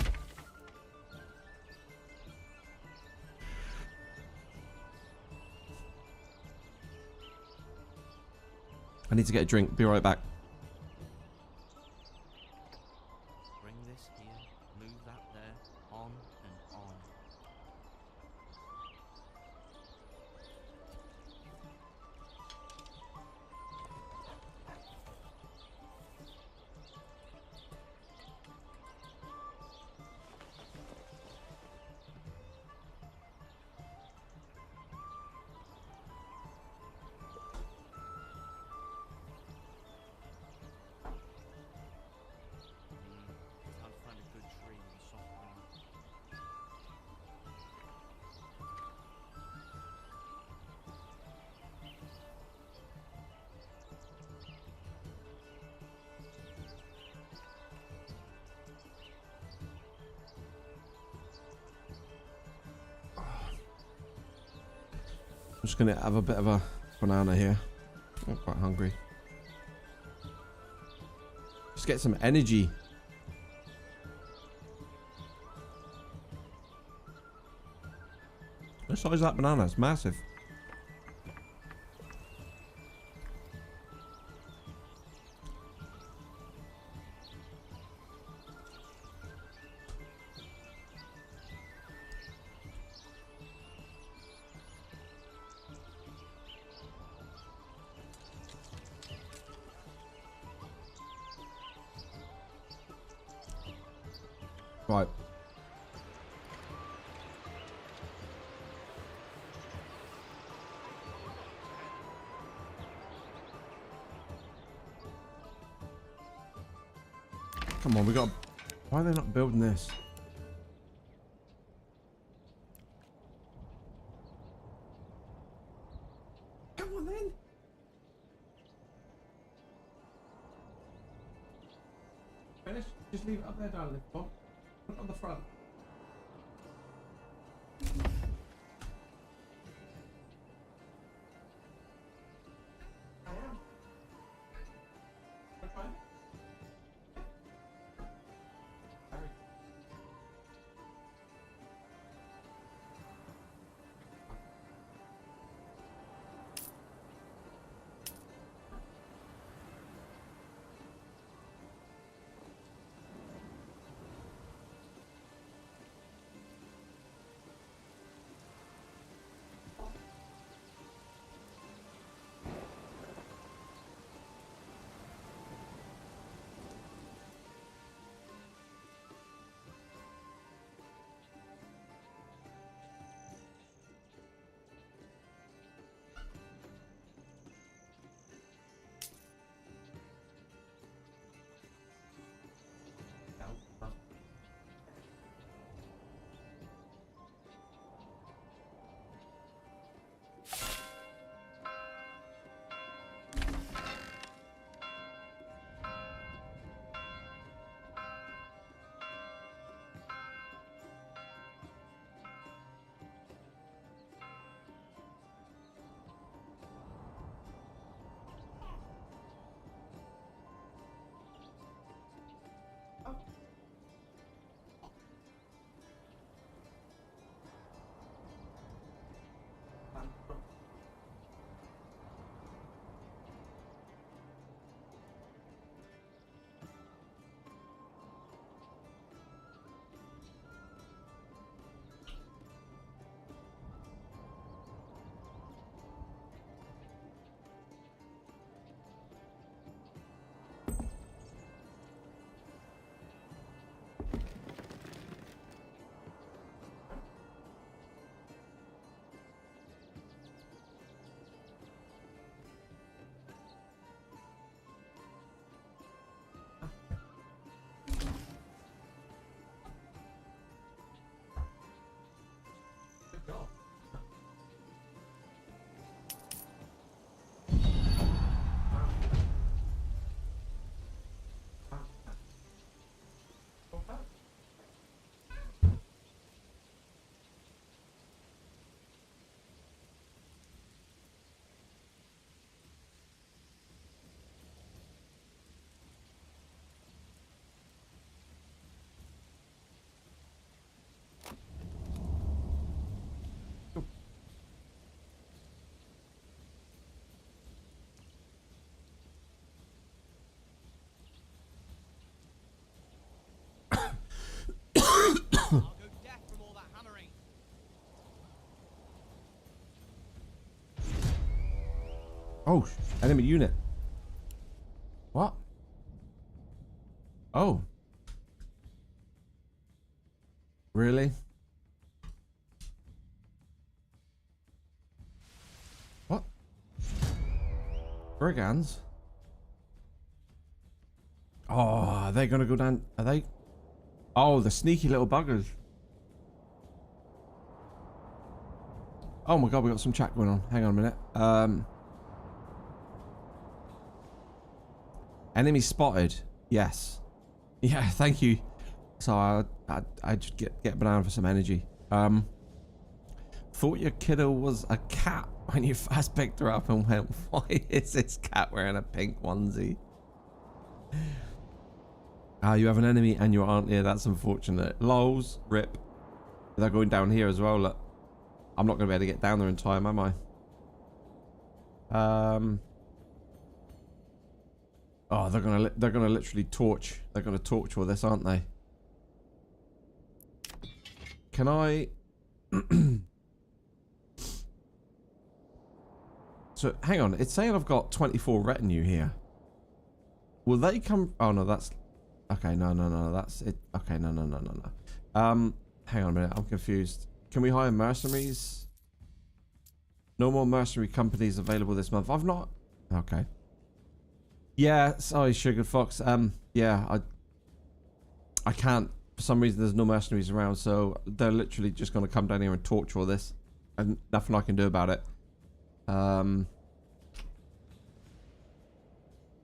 I need to get a drink. Be right back. Bring this here, move that there, on and on. Trying to find a good tree and soft ground. I'm just going to have a bit of a banana here. I'm quite hungry. Just get some energy. What size is that banana? It's massive. Right. Come on, we got. Why are they not building this? Come on then. Finish. Just leave it up there, darling. Come on. Put it on the front. I am. That's fine. Oh, enemy unit. What? Oh. Really? What? Brigands? Oh, are they gonna go down? Are they? Oh, the sneaky little buggers. Oh my god, we got some chat going on. Hang on a minute. Enemy spotted. Yes. Yeah, thank you. So I just get a banana for some energy. Thought your kiddo was a cat when you first picked her up and went, why is this cat wearing a pink onesie? You have an enemy and you aren't here. That's unfortunate. Lols, rip. They're going down here as well. Look. I'm not going to be able to get down there in time, am I? Oh, they're gonna literally torch. They're gonna torch all this, aren't they? Can I? So hang on. It's saying I've got 24 retinue here. Will they come? Oh no, that's okay. No. That's it. Okay, no. Hang on a minute. I'm confused. Can we hire mercenaries? No more mercenary companies available this month. I've not. Okay. Yeah, sorry, Sugar Fox. Yeah, I can't. For some reason, there's no mercenaries around, so they're literally just going to come down here and torch all this, and nothing I can do about it.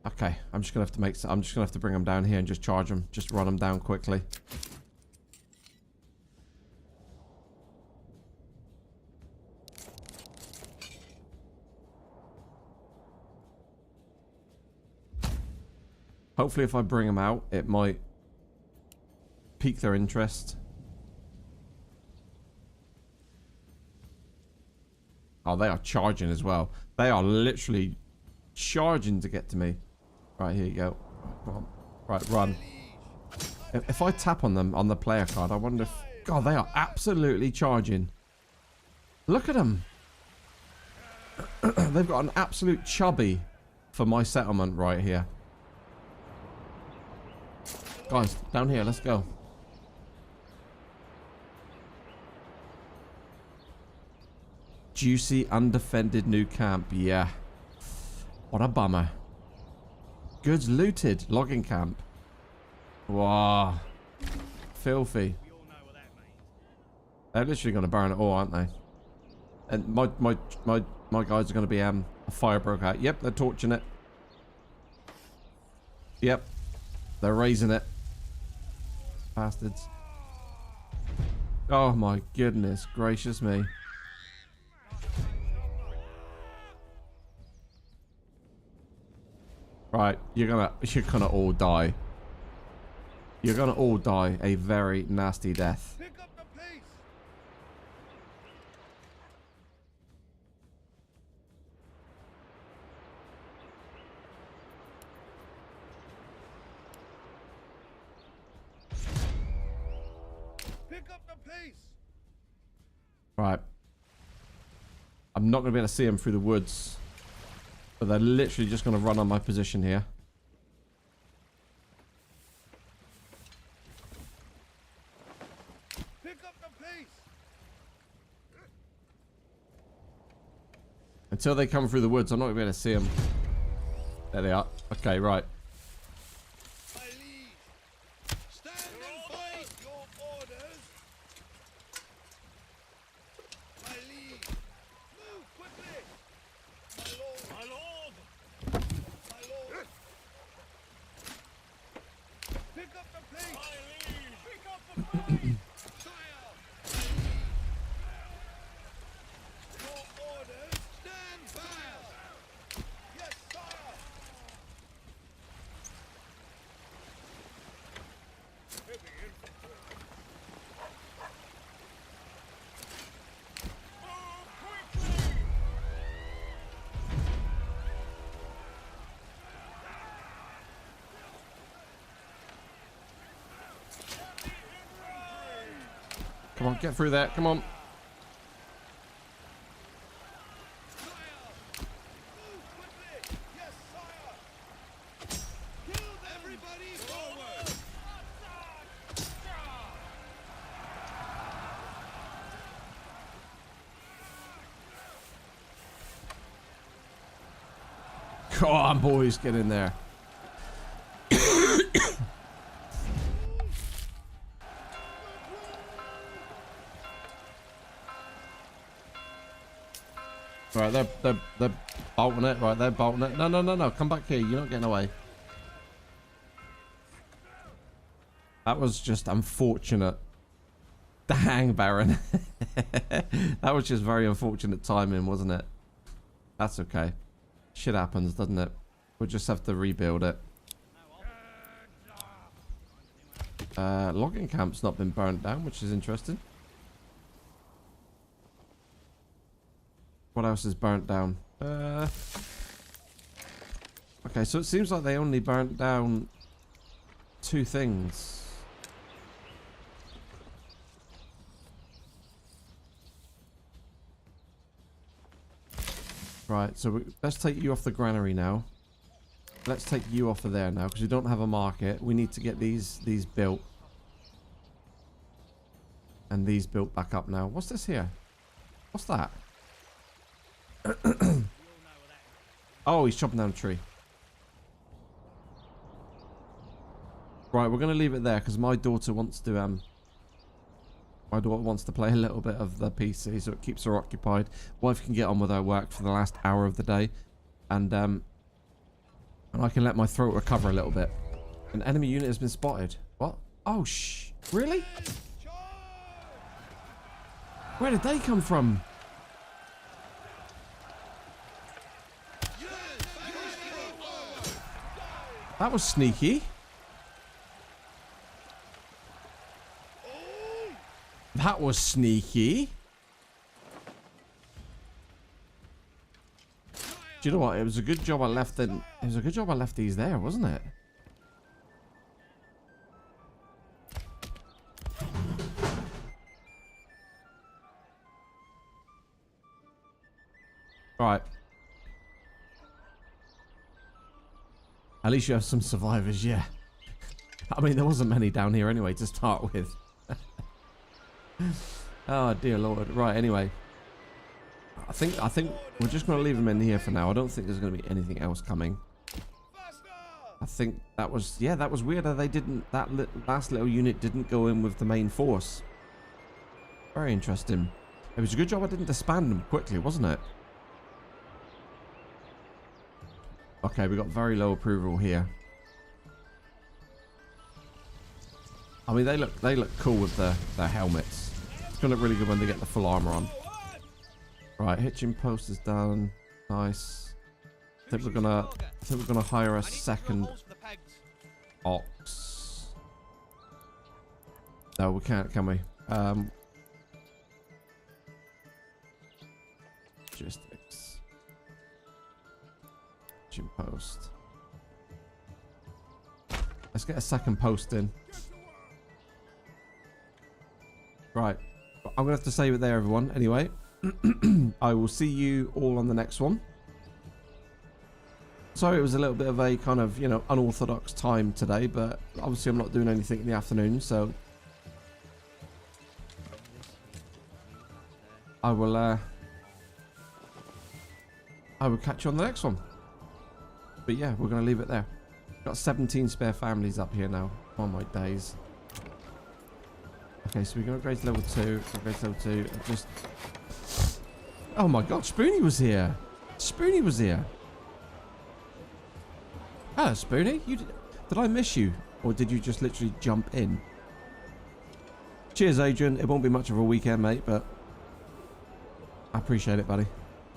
Okay, I'm just gonna have to bring them down here and just charge them, just run them down quickly. Hopefully if I bring them out, it might pique their interest. Oh, they are charging as well. They are literally charging to get to me. Right, here you go. Come on. Right, run. If I tap on them on the player card, I wonder if... God, they are absolutely charging. Look at them. They've got an absolute chubby for my settlement right here. Guys, down here, let's go. Juicy, undefended new camp. Yeah. What a bummer. Goods looted. Logging camp. Wow. Filthy. They're literally going to burn it all, aren't they? And my guys are going to be a fire broke out. Yep, they're torching it. Yep. They're raising it. Bastards. Oh my goodness gracious me. Right, you're gonna all die. You're gonna all die a very nasty death. Pick up the pace. Pick up the pace. Right. I'm not gonna be able to see them through the woods. But they're literally just going to run on my position here. Pick up the pace. Until they come through the woods, I'm not going to be able to see them. There they are. Okay, right. My liege, stand and fight. Your orders. My liege, move quickly. My lord. My lord. My lord. Pick up the pace. My liege. Pick up the pace. Sire. My liege. Your orders. Stand fire. Yes, sire. Heavy infantry. Move quickly. Come on, get through there. Come on. Sire. Move quickly. Come on, boys, get in there. Right, they're bolting it. Right, they're bolting it. No, no, no, no. Come back here. You're not getting away. That was just unfortunate. Dang, Baron. That was just very unfortunate timing, wasn't it? That's okay. Shit happens, doesn't it? We'll just have to rebuild it. Logging camp's not been burnt down, which is interesting. What else is burnt down? Okay, so it seems like they only burnt down 2 things. Right, so let's take you off the granary now. Let's take you off of there now, because we don't have a market. We need to get these built. And these built back up now. What's this here? What's that? Oh, he's chopping down a tree. Right, we're going to leave it there because my daughter wants to play a little bit of the PC, so it keeps her occupied. Wife can get on with her work for the last hour of the day, and I can let my throat recover a little bit. An enemy unit has been spotted. What? Oh, really? Where did they come from? That was sneaky. That was sneaky. Do you know what? It was a good job I left them. It was a good job I left these there, wasn't it? Right. At least you have some survivors, yeah. I mean, there wasn't many down here anyway to start with. Oh dear Lord. Right, anyway. I think we're just going to leave them in here for now. I don't think there's going to be anything else coming. I think that was, yeah, that was weird that they didn't, that last little unit didn't go in with the main force. Very interesting. It was a good job I didn't disband them quickly, wasn't it? Okay, we got very low approval here. I mean, they look cool with their helmets. It's gonna look really good when they get the full armor on. Right, hitching post is done. Nice. I think we're gonna hire a second ox. No, we can't, can we? Logistics. Hitching post. Let's get a second post in. Right, I'm gonna have to save it there, everyone. Anyway, I will see you all on the next one. Sorry, it was a little bit of a kind of, you know, unorthodox time today, but obviously I'm not doing anything in the afternoon, so I will catch you on the next one. But yeah, we're gonna leave it there. Got 17 spare families up here now. Oh my days. Okay, so we got upgrade to level 2. Upgrade to level 2. Just. Oh my god, Spoonie was here. Spoonie was here. Hello, Spoonie. Did I miss you? Or did you just literally jump in? Cheers, Adrian. It won't be much of a weekend, mate, but I appreciate it, buddy.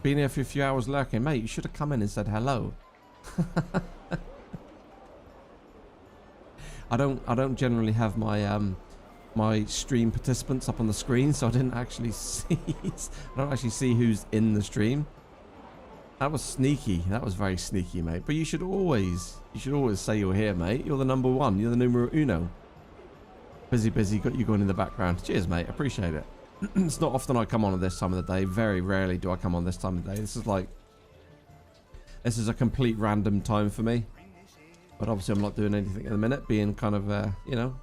Been here for a few hours lurking. Mate, you should have come in and said hello. I don't generally have my my stream participants up on the screen, so I didn't actually see I don't actually see who's in the stream. That was sneaky. That was very sneaky, mate. But you should always say you're here, mate. You're the number one. You're the numero uno. Busy, got you going in the background. Cheers, mate. Appreciate it. It's not often I come on at this time of the day. Very rarely do I come on this time of the day. This is a complete random time for me. But obviously I'm not doing anything at the minute, being kind of, you know,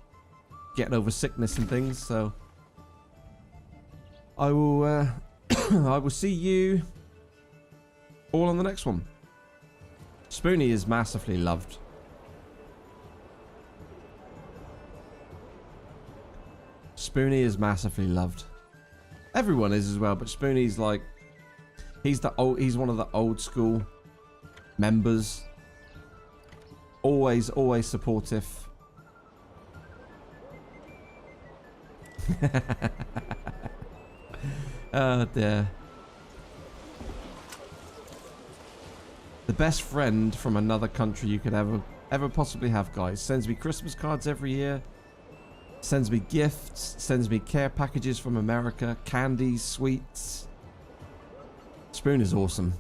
getting over sickness and things. So I will, I will see you all on the next one. Spoonie is massively loved. Spoonie is massively loved. Everyone is as well, but Spoonie's like, he's one of the old school members. Always supportive. Oh dear. The best friend from another country you could ever possibly have, guys. Sends me Christmas cards every year. Sends me gifts. Sends me care packages from America. Candies, sweets. Spoon is awesome.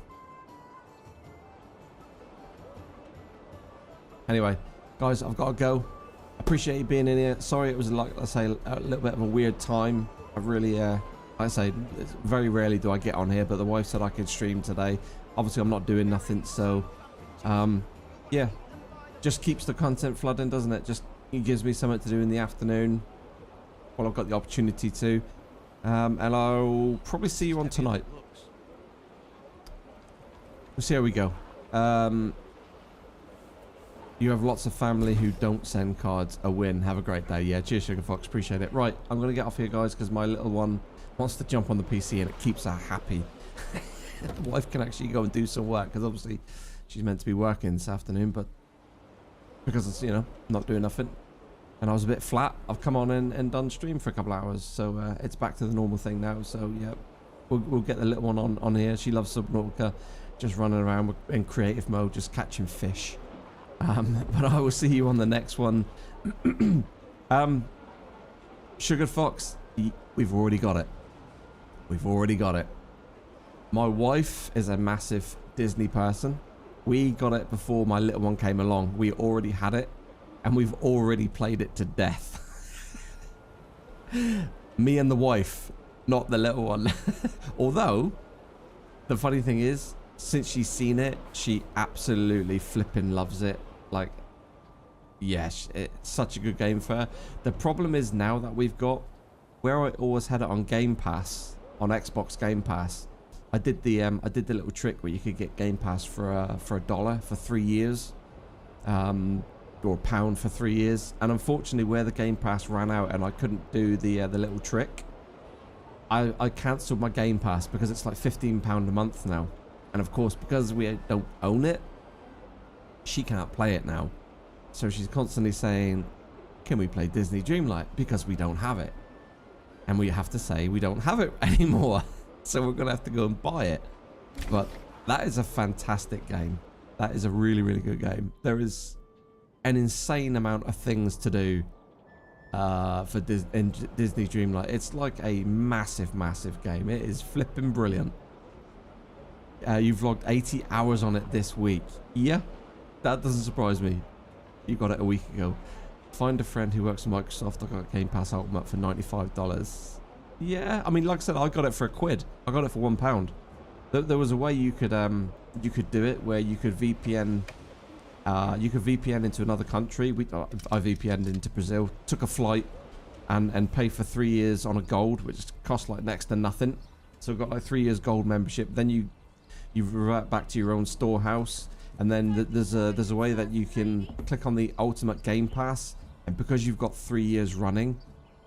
Anyway, guys, I've got to go. Appreciate you being in here. Sorry it was, like I say, a little bit of a weird time. I really, like I say, very rarely do I get on here, but the wife said I could stream today. Obviously, I'm not doing nothing, so, yeah. Just keeps the content flooding, doesn't it? Just it gives me something to do in the afternoon while I've got the opportunity to. And I'll probably see you on tonight. We'll see how we go. You have lots of family who don't send cards. A win. Have a great day. Yeah, cheers, Sugar Fox. Appreciate it. Right, I'm going to get off here, guys, because my little one wants to jump on the PC and it keeps her happy. The wife can actually go and do some work, because obviously she's meant to be working this afternoon, but because it's, you know, not doing nothing. And I was a bit flat. I've come on and done stream for a couple hours, so it's back to the normal thing now. So, yeah, we'll get the little one on here. She loves Subnautica, just running around in creative mode, just catching fish. But I will see you on the next one. Sugar Fox, we've already got it. We've already got it. My wife is a massive Disney person. We got it before my little one came along. We already had it, and we've already played it to death. Me and the wife, not the little one. Although, the funny thing is, since she's seen it, she absolutely flipping loves it. Like, yes, it's such a good game for her. The problem is now that we've got, where I always had it on Game Pass, on Xbox Game Pass, I did the little trick where you could get Game Pass for $1 for 3 years, or £1 for 3 years. And unfortunately, where the Game Pass ran out and I couldn't do the little trick, I cancelled my Game Pass because it's like £15 a month now. And of course, because we don't own it, she can't play it now. So she's constantly saying, can we play Disney Dreamlight? Because we don't have it. And we have to say we don't have it anymore. So we're going to have to go and buy it. But that is a fantastic game. That is a really, really good game. There is an insane amount of things to do for Disney Dreamlight. It's like a massive, massive game. It is flipping brilliant. You've logged 80 hours on it this week. Yeah, that doesn't surprise me. You got it a week ago. Find a friend who works for Microsoft. I got Game Pass Ultimate for $95. Yeah, I mean, like I said, I got it for £1. I got it for £1. There was a way you could do it where you could VPN. You could VPN into another country. I VPN'd into Brazil. Took a flight and paid for 3 years on a gold, which cost like next to nothing. So we've got like 3 years gold membership. Then you revert back to your own storehouse, and then there's a way that you can click on the Ultimate Game Pass, and because you've got 3 years running,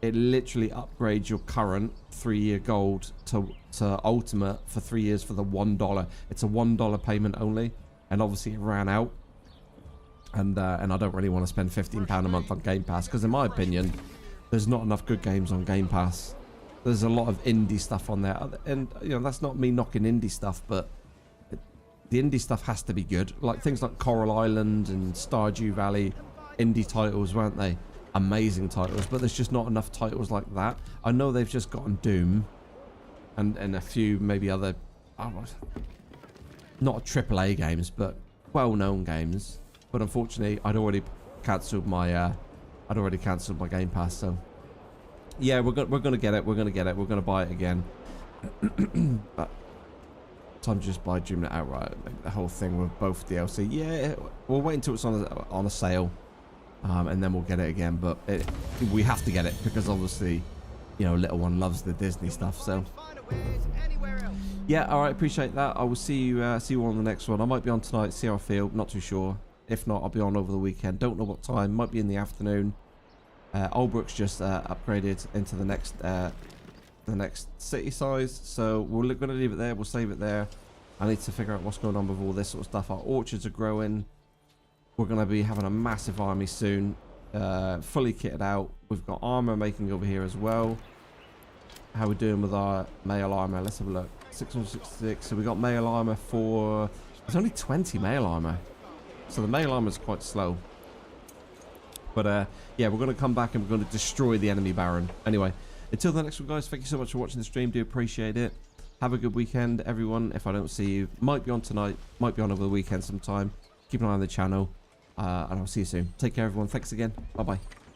it literally upgrades your current 3-year gold to Ultimate for 3 years for the $1. It's a $1 payment only, and obviously it ran out, and I don't really want to spend £15 a month on Game Pass, because in my opinion, there's not enough good games on Game Pass. There's a lot of indie stuff on there, and you know, that's not me knocking indie stuff, but the indie stuff has to be good. Like things like Coral Island and Stardew Valley, indie titles, weren't they? Amazing titles, but there's just not enough titles like that. I know they've just gotten Doom and a few maybe other, not AAA games, but well-known games. But unfortunately, I'd already cancelled my Game Pass. So yeah, we're gonna get it. We're gonna buy it again. But time to just buy Dreamlight outright. The whole thing with both DLC. Yeah, we'll wait until it's on a sale, and then we'll get it again. But we have to get it because obviously you know, little one loves the Disney stuff. So Finer wares anywhere else. yeah, all right, appreciate that. I will see you all on the next one. I might be on tonight, see how I feel, not too sure. If not, I'll be on over the weekend. Don't know what time, might be in the afternoon. Oldbrook's just upgraded into the next city size, so we're going to leave it there. We'll save it there. I need to figure out what's going on with all this sort of stuff. Our orchards are growing. We're going to be having a massive army soon, fully kitted out. We've got armor making over here as well. How are we doing with our male armor? Let's have a look. 666. So we got male armor for... There's only 20 male armor, so the male armor is quite slow. But yeah, we're going to come back and we're going to destroy the enemy Baron. Anyway, until the next one, guys, thank you so much for watching the stream. Do appreciate it. Have a good weekend, everyone. If I don't see you, might be on tonight, might be on over the weekend sometime. Keep an eye on the channel, and I'll see you soon. Take care, everyone. Thanks again. Bye-bye.